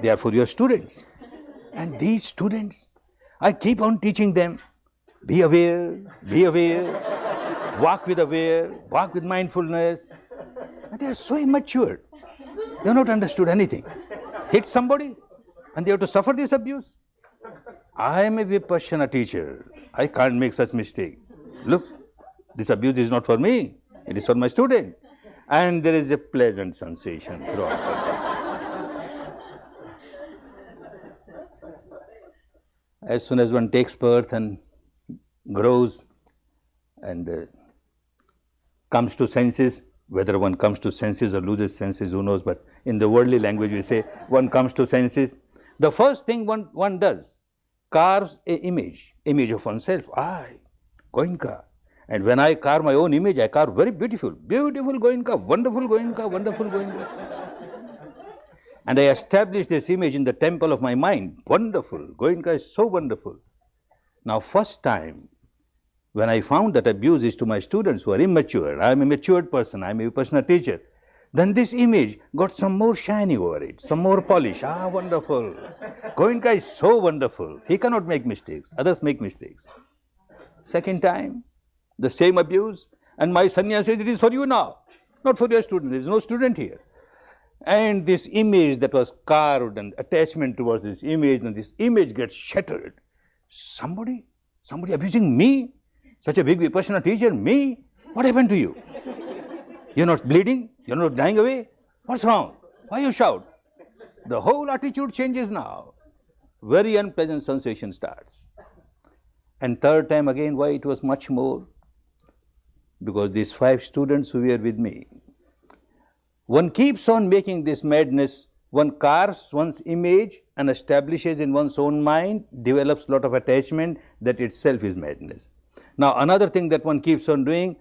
Speaker 1: They are for your students." And these students, I keep on teaching them, be aware, walk with mindfulness. And they are so immature. They have not understood anything. Hit somebody, and they have to suffer this abuse. I am a Vipassana teacher. I can't make such mistake. Look, this abuse is not for me. It is for my student. And there is a pleasant sensation throughout. As soon as one takes birth and grows and comes to senses, whether one comes to senses or loses senses, who knows, but in the worldly language we say one comes to senses. The first thing one does, carves an image of oneself. I, Goenka. And when I carve my own image, I carve very beautiful Goenka, wonderful Goenka. And I establish this image in the temple of my mind. Wonderful, Goenka is so wonderful. Now, first time, when I found that abuse is to my students who are immature, I am a matured person, I am a Vipassana teacher, then this image got some more shiny over it, some more polish. Wonderful. Goenka is so wonderful. He cannot make mistakes. Others make mistakes. Second time, the same abuse, and my sanya says, "It is for you now, not for your student. There is no student here." And this image that was carved and attachment towards this image, and this image gets shattered. Somebody abusing me? Such a big Vipassana teacher, me? What happened to you? You're not bleeding? You're not dying away? What's wrong? Why you shout? The whole attitude changes now. Very unpleasant sensation starts. And third time again, why it was much more? Because these 5 students who were with me, one keeps on making this madness. One carves one's image and establishes in one's own mind, develops a lot of attachment, that itself is madness. Now another thing that one keeps on doing,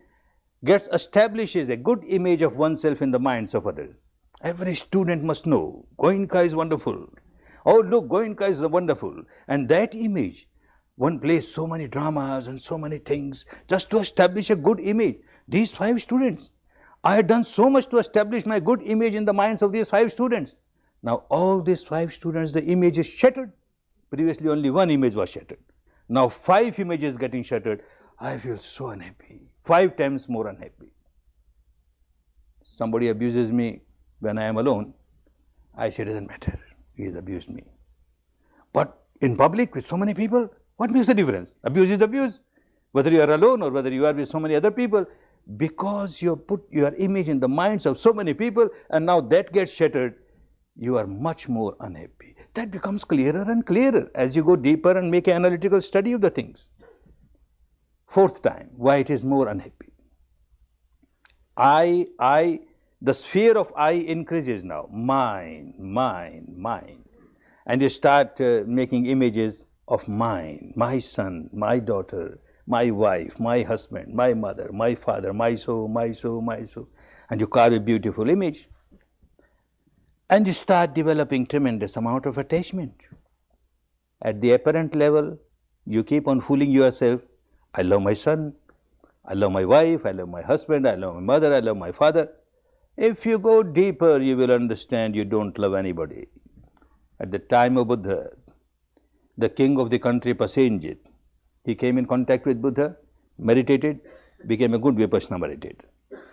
Speaker 1: establishes a good image of oneself in the minds of others. Every student must know, Goenka is wonderful. Oh look, Goenka is wonderful. And that image, one plays so many dramas and so many things just to establish a good image. These 5 students, I had done so much to establish my good image in the minds of these 5 students. Now all these 5 students, the image is shattered. Previously only 1 image was shattered. Now 5 images getting shattered. I feel so unhappy, 5 times more unhappy. Somebody abuses me when I am alone. I say it doesn't matter, he has abused me. But in public with so many people, what makes the difference? Abuse is abuse. Whether you are alone or whether you are with so many other people, because you put your image in the minds of so many people and now that gets shattered, you are much more unhappy. That becomes clearer and clearer as you go deeper and make an analytical study of the things. 4th time, why it is more unhappy. The sphere of I increases now. Mine. And you start making images of mine, my son, my daughter, my wife, my husband, my mother, my father, my so. And you carve a beautiful image. And you start developing tremendous amount of attachment. At the apparent level, you keep on fooling yourself. I love my son, I love my wife, I love my husband, I love my mother, I love my father. If you go deeper, you will understand you don't love anybody. At the time of Buddha, the king of the country Pasenjit, he came in contact with Buddha, meditated, became a good Vipassana meditator.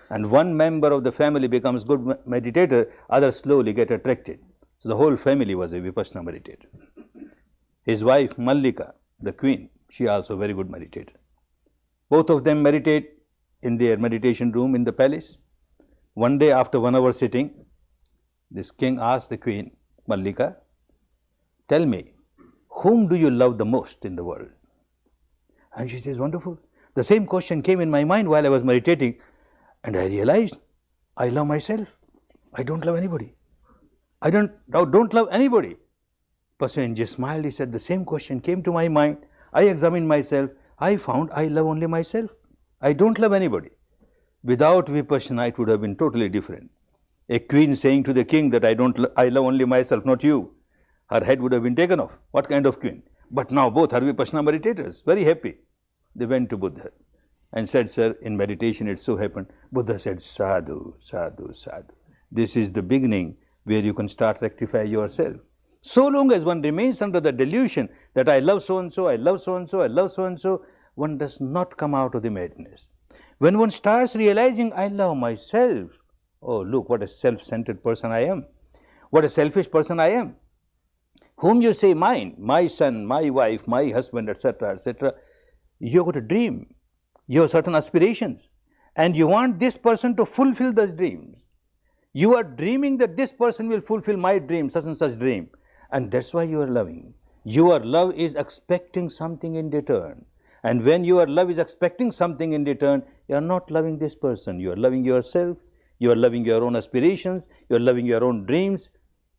Speaker 1: And one member of the family becomes good meditator, others slowly get attracted. So the whole family was a Vipassana meditator. His wife Mallika, the queen, she also very good meditator. Both of them meditate in their meditation room in the palace. One day after 1 hour sitting, this king asked the queen, Mallika, tell me, whom do you love the most in the world? And she says, wonderful. The same question came in my mind while I was meditating, and I realized I love myself. I don't love anybody. I don't love anybody. Pasenjit smiled. He said, the same question came to my mind. I examined myself. I found I love only myself. I don't love anybody. Without Vipassana, it would have been totally different. A queen saying to the king that I love only myself, not you. Her head would have been taken off. What kind of queen? But now both are Vipassana meditators, very happy. They went to Buddha and said, sir, in meditation it so happened. Buddha said, sadhu, sadhu, sadhu. This is the beginning where you can start rectify yourself. So long as one remains under the delusion that I love so-and-so, I love so-and-so, I love so-and-so, one does not come out of the madness. When one starts realizing I love myself, oh look what a self-centered person I am, what a selfish person I am. Whom you say mine, my son, my wife, my husband, etc., you've got a dream, you have certain aspirations, and you want this person to fulfill those dreams. You are dreaming that this person will fulfill my dream, such and such dream, and that's why you are loving. Your love is expecting something in return, and when your love is expecting something in return, you are not loving this person, you are loving yourself, you are loving your own aspirations, you are loving your own dreams.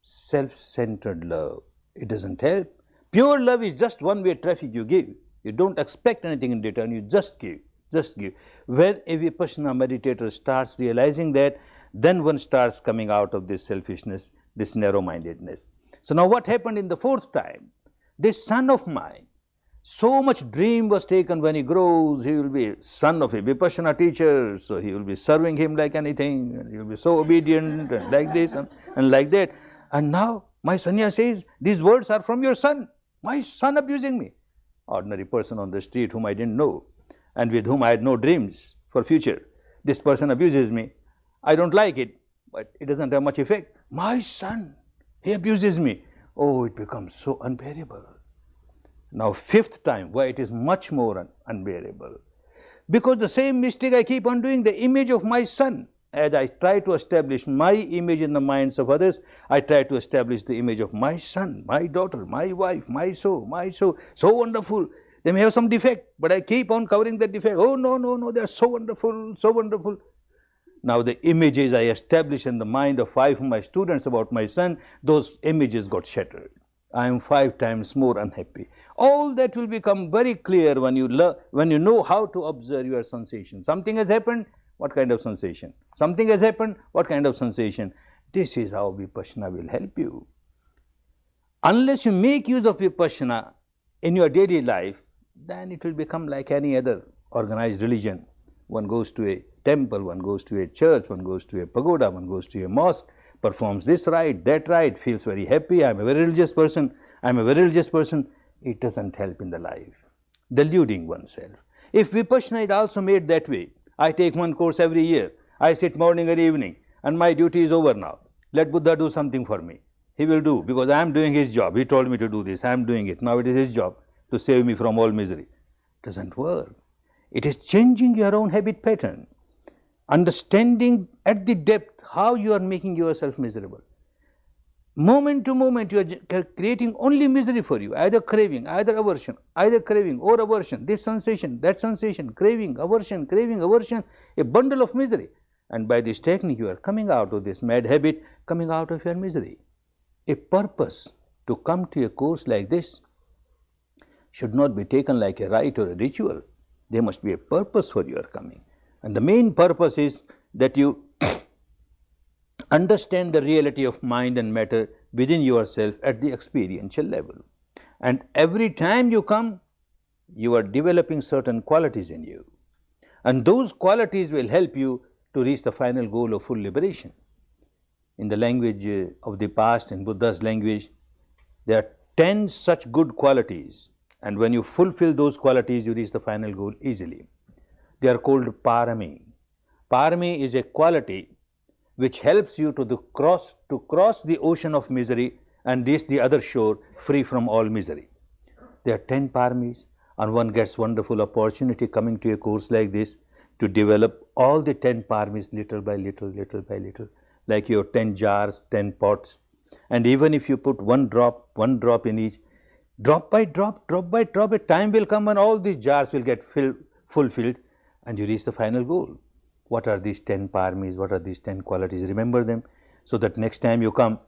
Speaker 1: Self-centered love, it doesn't help. Pure love is just one-way traffic you give. You don't expect anything in return, you just give, just give. When a Vipassana meditator starts realizing that, then one starts coming out of this selfishness, this narrow-mindedness. So now what happened in the 4th time? This son of mine, so much dream was taken when he grows, he will be son of a Vipassana teacher, so he will be serving him like anything, and he will be so obedient and like this and like that. And now my sanya says, these words are from your son, my son abusing me. Ordinary person on the street whom I didn't know and with whom I had no dreams for future. This person abuses me. I don't like it, but it doesn't have much effect. My son, he abuses me. Oh, it becomes so unbearable. Now 5th time, why it is much more unbearable? Because the same mistake I keep on doing, the image of my son. As I try to establish my image in the minds of others, I try to establish the image of my son, my daughter, my wife, my so, so wonderful. They may have some defect, but I keep on covering that defect. Oh, no, they are so wonderful, so wonderful. Now the images I established in the mind of 5 of my students about my son, those images got shattered. I am 5 times more unhappy. All that will become very clear when you know how to observe your sensation. Something has happened, what kind of sensation? Something has happened, what kind of sensation? This is how Vipassana will help you. Unless you make use of Vipassana in your daily life, then it will become like any other organized religion. One goes to a temple, one goes to a church, one goes to a pagoda, one goes to a mosque, performs this rite, that rite, feels very happy, I am a very religious person, I am a very religious person. It doesn't help in the life. Deluding oneself. If Vipassana is also made that way, I take one course every year, I sit morning and evening, and my duty is over now. Let Buddha do something for me. He will do, because I am doing his job. He told me to do this, I am doing it. Now it is his job to save me from all misery. It doesn't work. It is changing your own habit pattern. Understanding at the depth how you are making yourself miserable. Moment to moment you are creating only misery for you, either craving, either aversion, either craving or aversion, this sensation, that sensation, craving, aversion, a bundle of misery. And by this technique you are coming out of this mad habit, coming out of your misery. A purpose to come to a course like this should not be taken like a rite or a ritual. There must be a purpose for your coming. And the main purpose is that you understand the reality of mind and matter within yourself at the experiential level. And every time you come, you are developing certain qualities in you. And those qualities will help you to reach the final goal of full liberation. In the language of the past, in Buddha's language, there are 10 such good qualities. And when you fulfill those qualities, you reach the final goal easily. They are called parami. Parami is a quality which helps you to cross the ocean of misery and reach the other shore free from all misery. There are 10 paramis, and one gets wonderful opportunity coming to a course like this to develop all the 10 paramis little by little, like your 10 jars, 10 pots. And even if you put one drop in each, drop by drop, a time will come when all these jars will get fulfilled and you reach the final goal. What are these 10 paramis? What are these 10 qualities? Remember them, so that next time you come,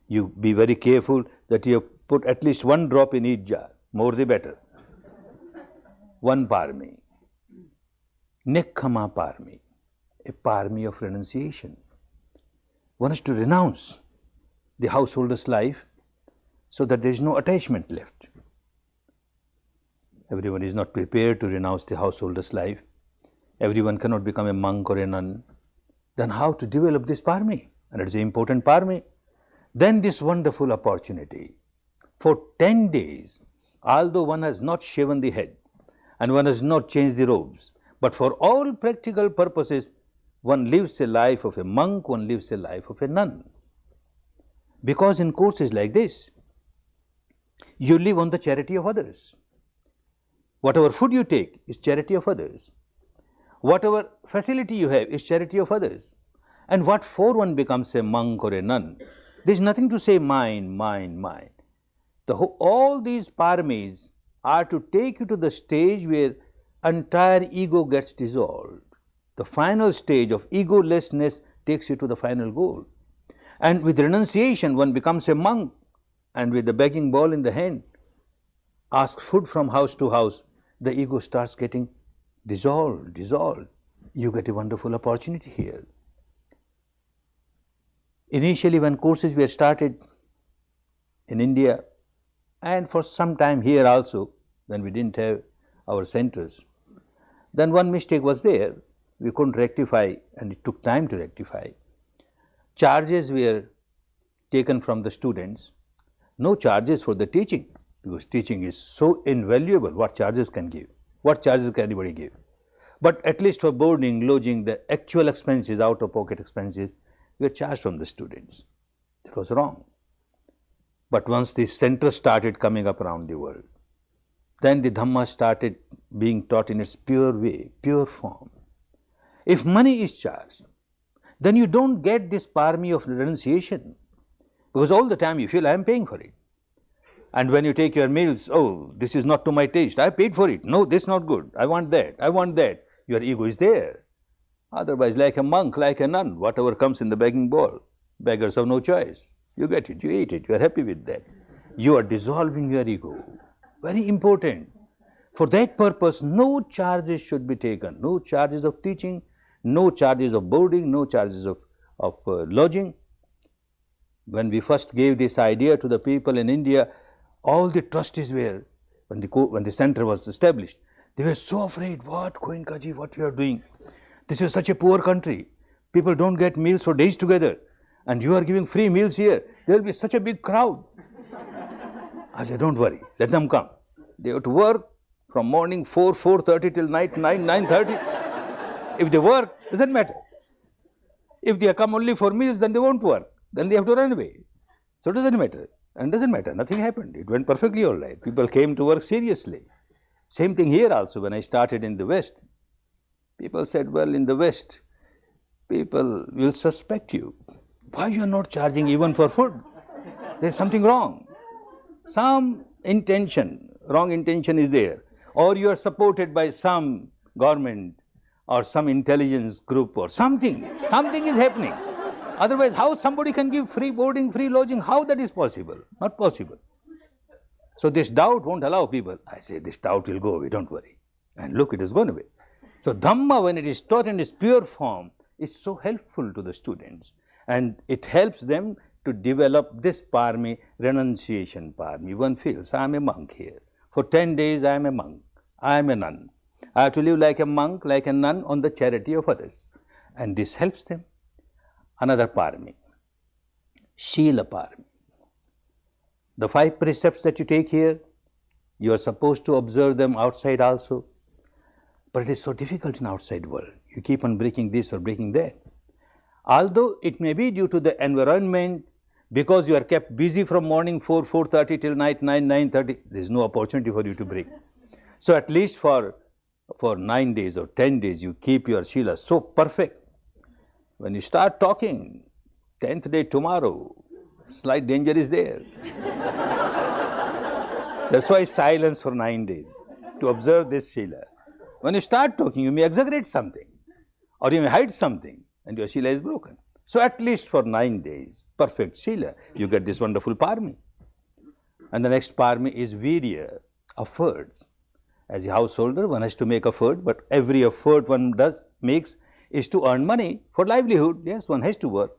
Speaker 1: you be very careful that you put at least one drop in each jar. More the better. One parami. Nekkhamma parami. A parami of renunciation. One has to renounce the householder's life so that there is no attachment left. Everyone is not prepared to renounce the householder's life. Everyone cannot become a monk or a nun. Then how to develop this parami? And it's an important parami. Then this wonderful opportunity. For 10 days, although one has not shaven the head and one has not changed the robes, but for all practical purposes, one lives a life of a monk, one lives a life of a nun. Because in courses like this, you live on the charity of others. Whatever food you take is charity of others. Whatever facility you have is charity of others. And what for one becomes a monk or a nun? There is nothing to say mine. All these paramis are to take you to the stage where entire ego gets dissolved. The final stage of egolessness takes you to the final goal. And with renunciation, one becomes a monk, and with the begging bowl in the hand, asks food from house to house, the ego starts getting dissolved. You get a wonderful opportunity here. Initially, when courses were started in India, and for some time here also, when we didn't have our centers, then one mistake was there. We couldn't rectify, and it took time to rectify. Charges were taken from the students, no charges for the teaching, because teaching is so invaluable. What charges can give? What charges can anybody give? But at least for boarding, lodging, the actual expenses, out-of-pocket expenses, were charged from the students. That was wrong. But once the centers started coming up around the world, then the Dhamma started being taught in its pure way, pure form. If money is charged, then you don't get this parami of renunciation, because all the time you feel I am paying for it. And when you take your meals, oh, this is not to my taste, I paid for it, no, this is not good, I want that, your ego is there. Otherwise, like a monk, like a nun, whatever comes in the begging bowl, beggars have no choice. You get it, you eat it, you are happy with that. You are dissolving your ego. Very important. For that purpose, no charges should be taken. No charges of teaching, no charges of boarding, no charges of lodging. When we first gave this idea to the people in India, all the trustees were, when the center was established, they were so afraid. What, Goenkaji, what you are doing? This is such a poor country. People don't get meals for days together. And you are giving free meals here. There will be such a big crowd. I said, don't worry, let them come. They have to work from morning 4:30 till night 9:30. If they work, doesn't matter. If they come only for meals, then they won't work. Then they have to run away. So it doesn't matter. And doesn't matter. Nothing happened. It went perfectly all right. People came to work seriously. Same thing here also when I started in the West. People said, well, in the West, people will suspect you. Why you are not charging even for food? There's something wrong. Some intention, wrong intention is there. Or you are supported by some government or some intelligence group or something. Something is happening. Otherwise, how somebody can give free boarding, free lodging? How that is possible? Not possible. So this doubt won't allow people. I say, this doubt will go away, don't worry. And look, it has gone away. So Dhamma, when it is taught in its pure form, is so helpful to the students. And it helps them to develop this parami, renunciation parami. One feels, I am a monk here. For 10 days, I am a monk. I am a nun. I have to live like a monk, like a nun, on the charity of others. And this helps them. Another parami, Shila parami. The 5 precepts that you take here, you are supposed to observe them outside also. But it is so difficult in outside world. You keep on breaking this or breaking that. Although it may be due to the environment, because you are kept busy from morning 4:30 till night 9:30, there is no opportunity for you to break. So at least for 9 days or 10 days, you keep your Shila so perfect. When you start talking, 10th day tomorrow, slight danger is there. That's why silence for 9 days, to observe this Shila. When you start talking, you may exaggerate something, or you may hide something, and your Shila is broken. So at least for 9 days, perfect Shila, you get this wonderful parami. And the next parami is Virya, efforts. As a householder, one has to make effort, but every effort one makes is to earn money for livelihood. Yes, one has to work.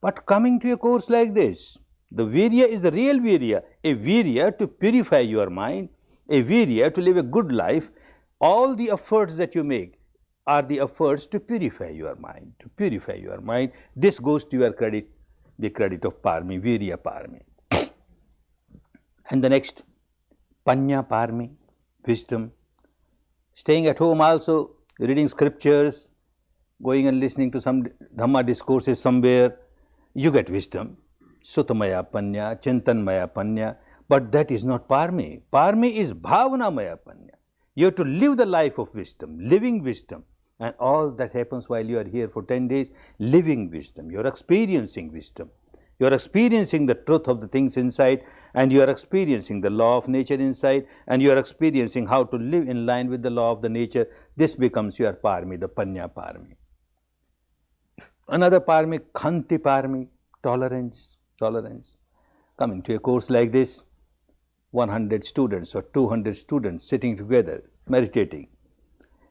Speaker 1: But coming to a course like this, the Virya is the real Virya, a Virya to purify your mind, a Virya to live a good life. All the efforts that you make are the efforts to purify your mind, to purify your mind. This goes to your credit, the credit of parami, Virya parami. And the next, Panya parami, wisdom. Staying at home also, reading scriptures, going and listening to some Dhamma discourses somewhere, you get wisdom. Sutamaya panya, Chintanmaya panya, but that is not parami. Parami is Bhavanamaya panya. You have to live the life of wisdom, living wisdom. And all that happens while you are here for 10 days, living wisdom. You are experiencing wisdom. You are experiencing the truth of the things inside, and you are experiencing the law of nature inside, and you are experiencing how to live in line with the law of the nature. This becomes your parami, the Panya parami. Another parami, Khanti parami, tolerance. Coming to a course like this, 100 students or 200 students sitting together, meditating.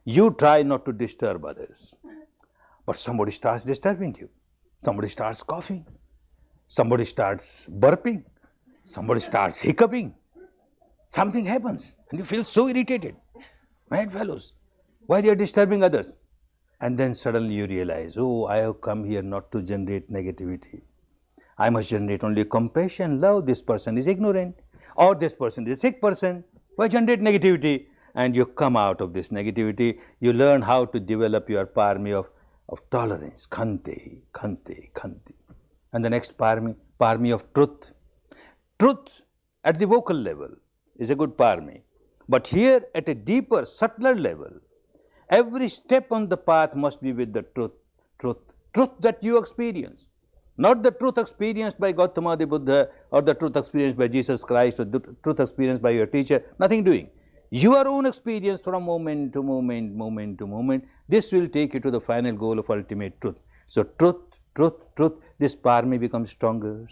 Speaker 1: You try not to disturb others, but somebody starts disturbing you. Somebody starts coughing. Somebody starts burping. Somebody starts hiccuping. Something happens and you feel so irritated. Mad fellows, why they are disturbing others? And then suddenly you realize, oh, I have come here not to generate negativity. I must generate only compassion, love. This person is ignorant, or this person is a sick person. Why generate negativity? And you come out of this negativity, you learn how to develop your parami of tolerance, Khanti. And the next parami of truth. Truth at the vocal level is a good parami. But here at a deeper, subtler level, every step on the path must be with the truth that you experience. Not the truth experienced by Gautama the Buddha, or the truth experienced by Jesus Christ, or the truth experienced by your teacher, nothing doing. Your own experience from moment to moment, this will take you to the final goal of ultimate truth. So truth, this parami becomes stronger.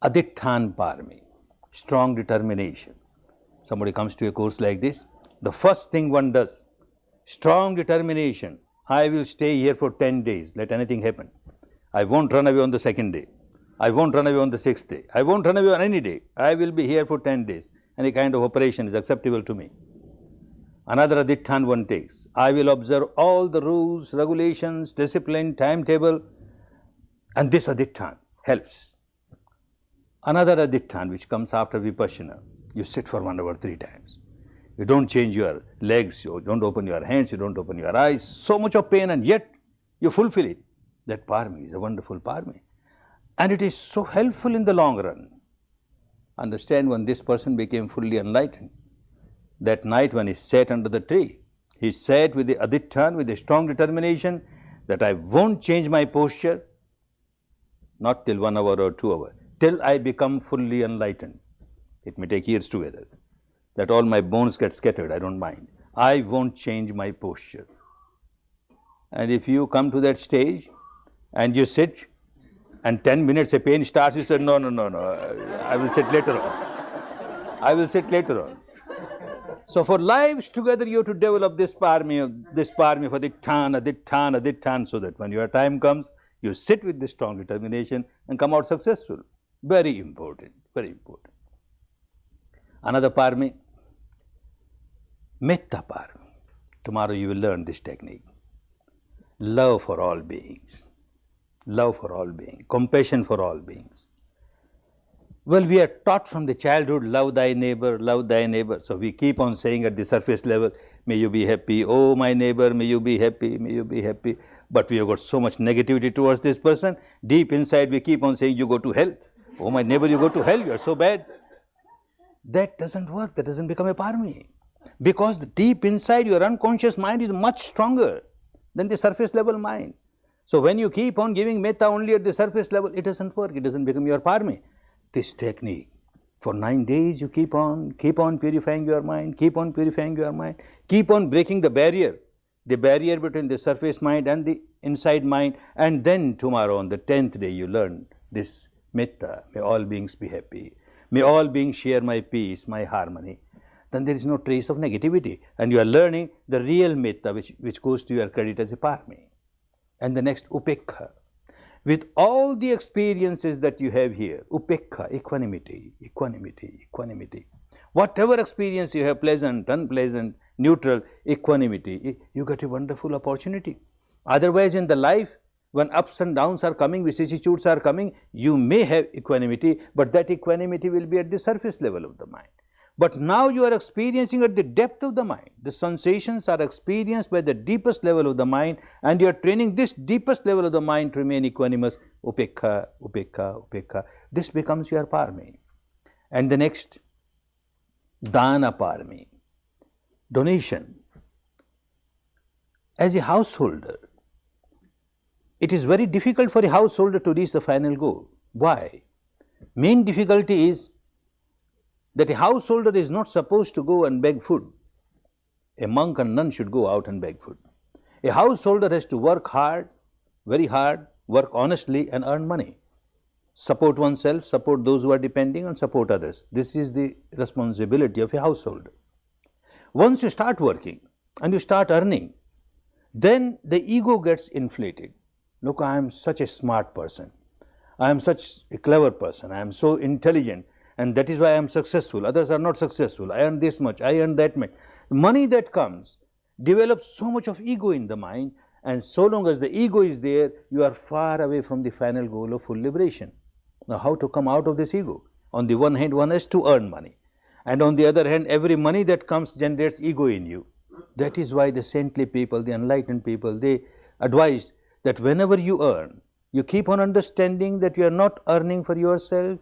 Speaker 1: Adittan Parami, strong determination. Somebody comes to a course like this, the first thing one does, strong determination. I will stay here for 10 days, let anything happen. I won't run away on the second day. I won't run away on the sixth day. I won't run away on any day. I will be here for 10 days. Any kind of operation is acceptable to me. Another adittan one takes. I will observe all the rules, regulations, discipline, timetable, and this adittan helps. Another adittan which comes after Vipassana, you sit for 1 hour 3 times. You don't change your legs, you don't open your hands, you don't open your eyes, so much of pain, and yet you fulfill it. That parami is a wonderful parami. And it is so helpful in the long run. Understand, when this person became fully enlightened, that night when he sat under the tree, he sat with the adittan, with a strong determination that I won't change my posture, not till 1 hour or 2 hours, till I become fully enlightened. It may take years together, that all my bones get scattered, I don't mind. I won't change my posture. And if you come to that stage and you sit, and 10 minutes a pain starts, you say, no, I will sit later on. I will sit later on. So for lives together, you have to develop this parami for adittan, so that when your time comes, you sit with this strong determination and come out successful. Very important, very important. Another parami, metta parami. Tomorrow you will learn this technique. Love for all beings. Love for all beings, compassion for all beings. Well, we are taught from the childhood, love thy neighbor, love thy neighbor. So we keep on saying at the surface level, may you be happy, oh my neighbor, may you be happy, may you be happy. But we have got so much negativity towards this person. Deep inside we keep on saying, you go to hell. Oh my neighbor, you go to hell, you are so bad. That doesn't work, that doesn't become a parami. Because the deep inside your unconscious mind is much stronger than the surface level mind. So when you keep on giving metta only at the surface level, it doesn't work, it doesn't become your parami. This technique, for 9 days you keep on purifying your mind, keep on purifying your mind, keep on breaking the barrier between the surface mind and the inside mind, and then tomorrow on the 10th day you learn this metta, may all beings be happy, may all beings share my peace, my harmony. Then there is no trace of negativity, and you are learning the real metta which goes to your credit as a parami. And the next, upekha. With all the experiences that you have here, upekha, equanimity, equanimity, equanimity. Whatever experience you have, pleasant, unpleasant, neutral, equanimity, you get a wonderful opportunity. Otherwise in the life, when ups and downs are coming, vicissitudes are coming, you may have equanimity, but that equanimity will be at the surface level of the mind. But now you are experiencing at the depth of the mind. The sensations are experienced by the deepest level of the mind, and you are training this deepest level of the mind to remain equanimous. Upekha, upekha, upekha. This becomes your parami. And the next, dana parami, donation. As a householder, it is very difficult for a householder to reach the final goal. Why? Main difficulty is that a householder is not supposed to go and beg food. A monk and nun should go out and beg food. A householder has to work hard, very hard, work honestly and earn money. Support oneself, support those who are depending, and support others. This is the responsibility of a householder. Once you start working and you start earning, then the ego gets inflated. Look, I am such a smart person. I am such a clever person. I am so intelligent. And that is why I am successful. Others are not successful. I earn this much, I earn that much. Money that comes develops so much of ego in the mind, and so long as the ego is there, you are far away from the final goal of full liberation. Now, how to come out of this ego? On the one hand, one has to earn money, and on the other hand, every money that comes generates ego in you. That is why the saintly people, the enlightened people, they advise that whenever you earn, you keep on understanding that you are not earning for yourself.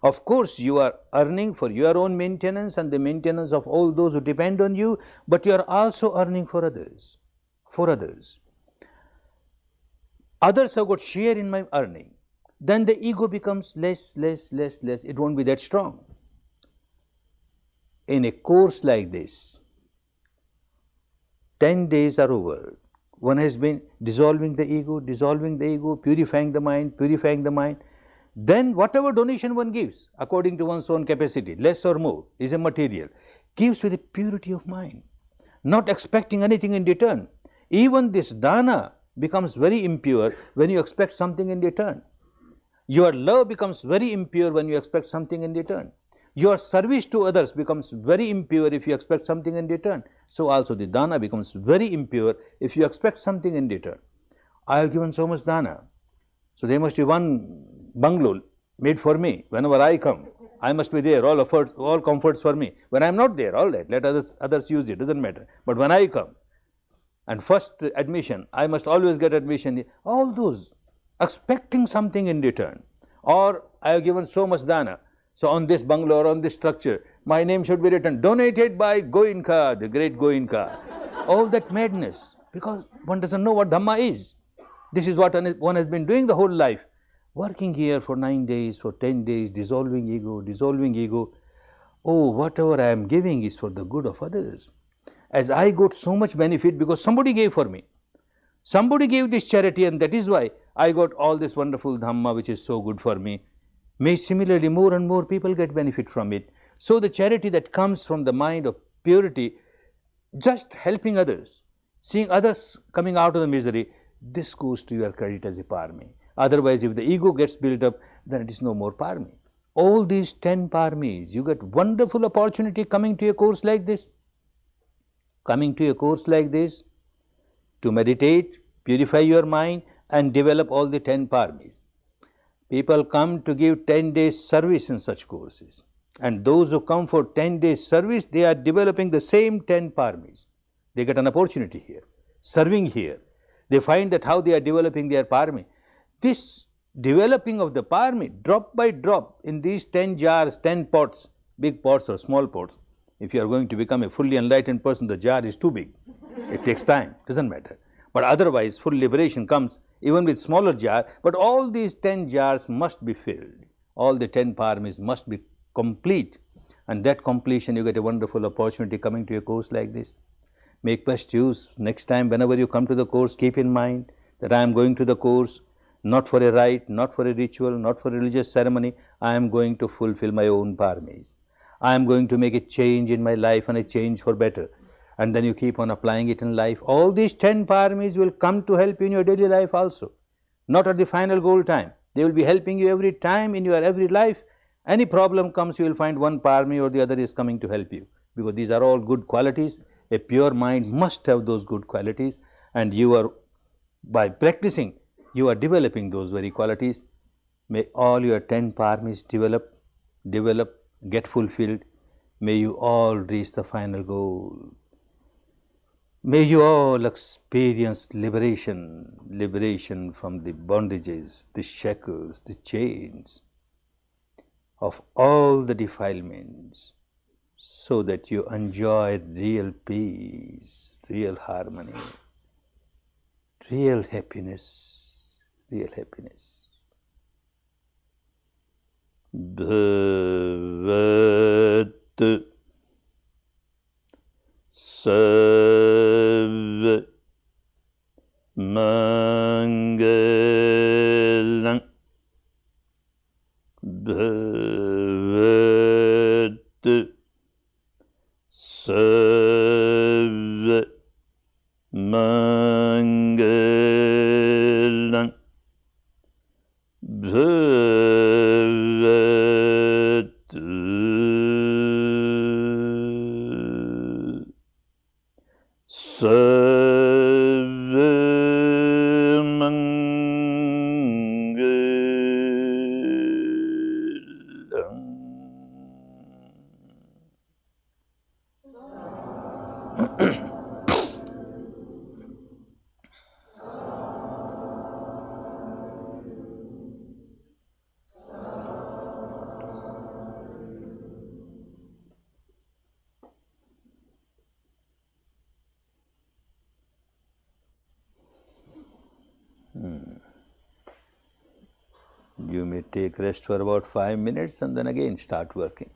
Speaker 1: Of course, you are earning for your own maintenance and the maintenance of all those who depend on you, but you are also earning for others, Others have got share in my earning. Then the ego becomes less. It won't be that strong. In a course like this, 10 days are over. One has been dissolving the ego, purifying the mind. Then whatever donation one gives, according to one's own capacity, less or more, is a material, gives with a purity of mind, not expecting anything in return. Even this dana becomes very impure when you expect something in return. Your love becomes very impure when you expect something in return. Your service to others becomes very impure if you expect something in return. So also the dana becomes very impure if you expect something in return. I have given so much dana, so there must be one bungalow made for me. Whenever I come, I must be there, all comforts for me. When I am not there, all right, let others use it, doesn't matter. But when I come, and first admission, I must always get admission. All those expecting something in return. Or I have given so much dana, so on this bungalow or on this structure, my name should be written, donated by Goenka, the great Goenka. All that madness, because one doesn't know what Dhamma is. This is what one has been doing the whole life, working here for 9 days, for 10 days, dissolving ego. Oh, whatever I am giving is for the good of others. As I got so much benefit because somebody gave for me. Somebody gave this charity, and that is why I got all this wonderful Dhamma which is so good for me. May similarly more and more people get benefit from it. So the charity that comes from the mind of purity, just helping others, seeing others coming out of the misery, this goes to your credit as a parami. Otherwise, if the ego gets built up, then it is no more parami. All these 10 paramis, you get wonderful opportunity coming to a course like this. Coming to a course like this, to meditate, purify your mind, and develop all the 10 paramis. People come to give 10 days service in such courses. And those who come for 10 days service, they are developing the same 10 paramis. They get an opportunity here, serving here. They find that how they are developing their parami. This developing of the parami, drop by drop, in these 10 jars, 10 pots, big pots or small pots. If you are going to become a fully enlightened person, the jar is too big. It takes time, doesn't matter. But otherwise, full liberation comes even with smaller jar. But all these 10 jars must be filled. All the 10 paramis must be complete. And that completion, you get a wonderful opportunity coming to a course like this. Make best use. Next time, whenever you come to the course, keep in mind that I am going to the course not for a rite, not for a ritual, not for a religious ceremony. I am going to fulfill my own paramis. I am going to make a change in my life, and a change for better. And then you keep on applying it in life. All these 10 paramis will come to help you in your daily life also. Not at the final goal time. They will be helping you every time in your every life. Any problem comes, you will find one parami or the other is coming to help you. Because these are all good qualities. A pure mind must have those good qualities. And you are, by practicing, you are developing those very qualities. May all your 10 paramis develop, get fulfilled. May you all reach the final goal. May you all experience liberation from the bondages, the shackles, the chains of all the defilements, so that you enjoy real peace, real harmony, real happiness, real happiness. Bhavat Sarva Mangalam Bhavat Sarva Mangalam Bhavat Sarva Mangalam. You may take rest for about 5 minutes and then again start working.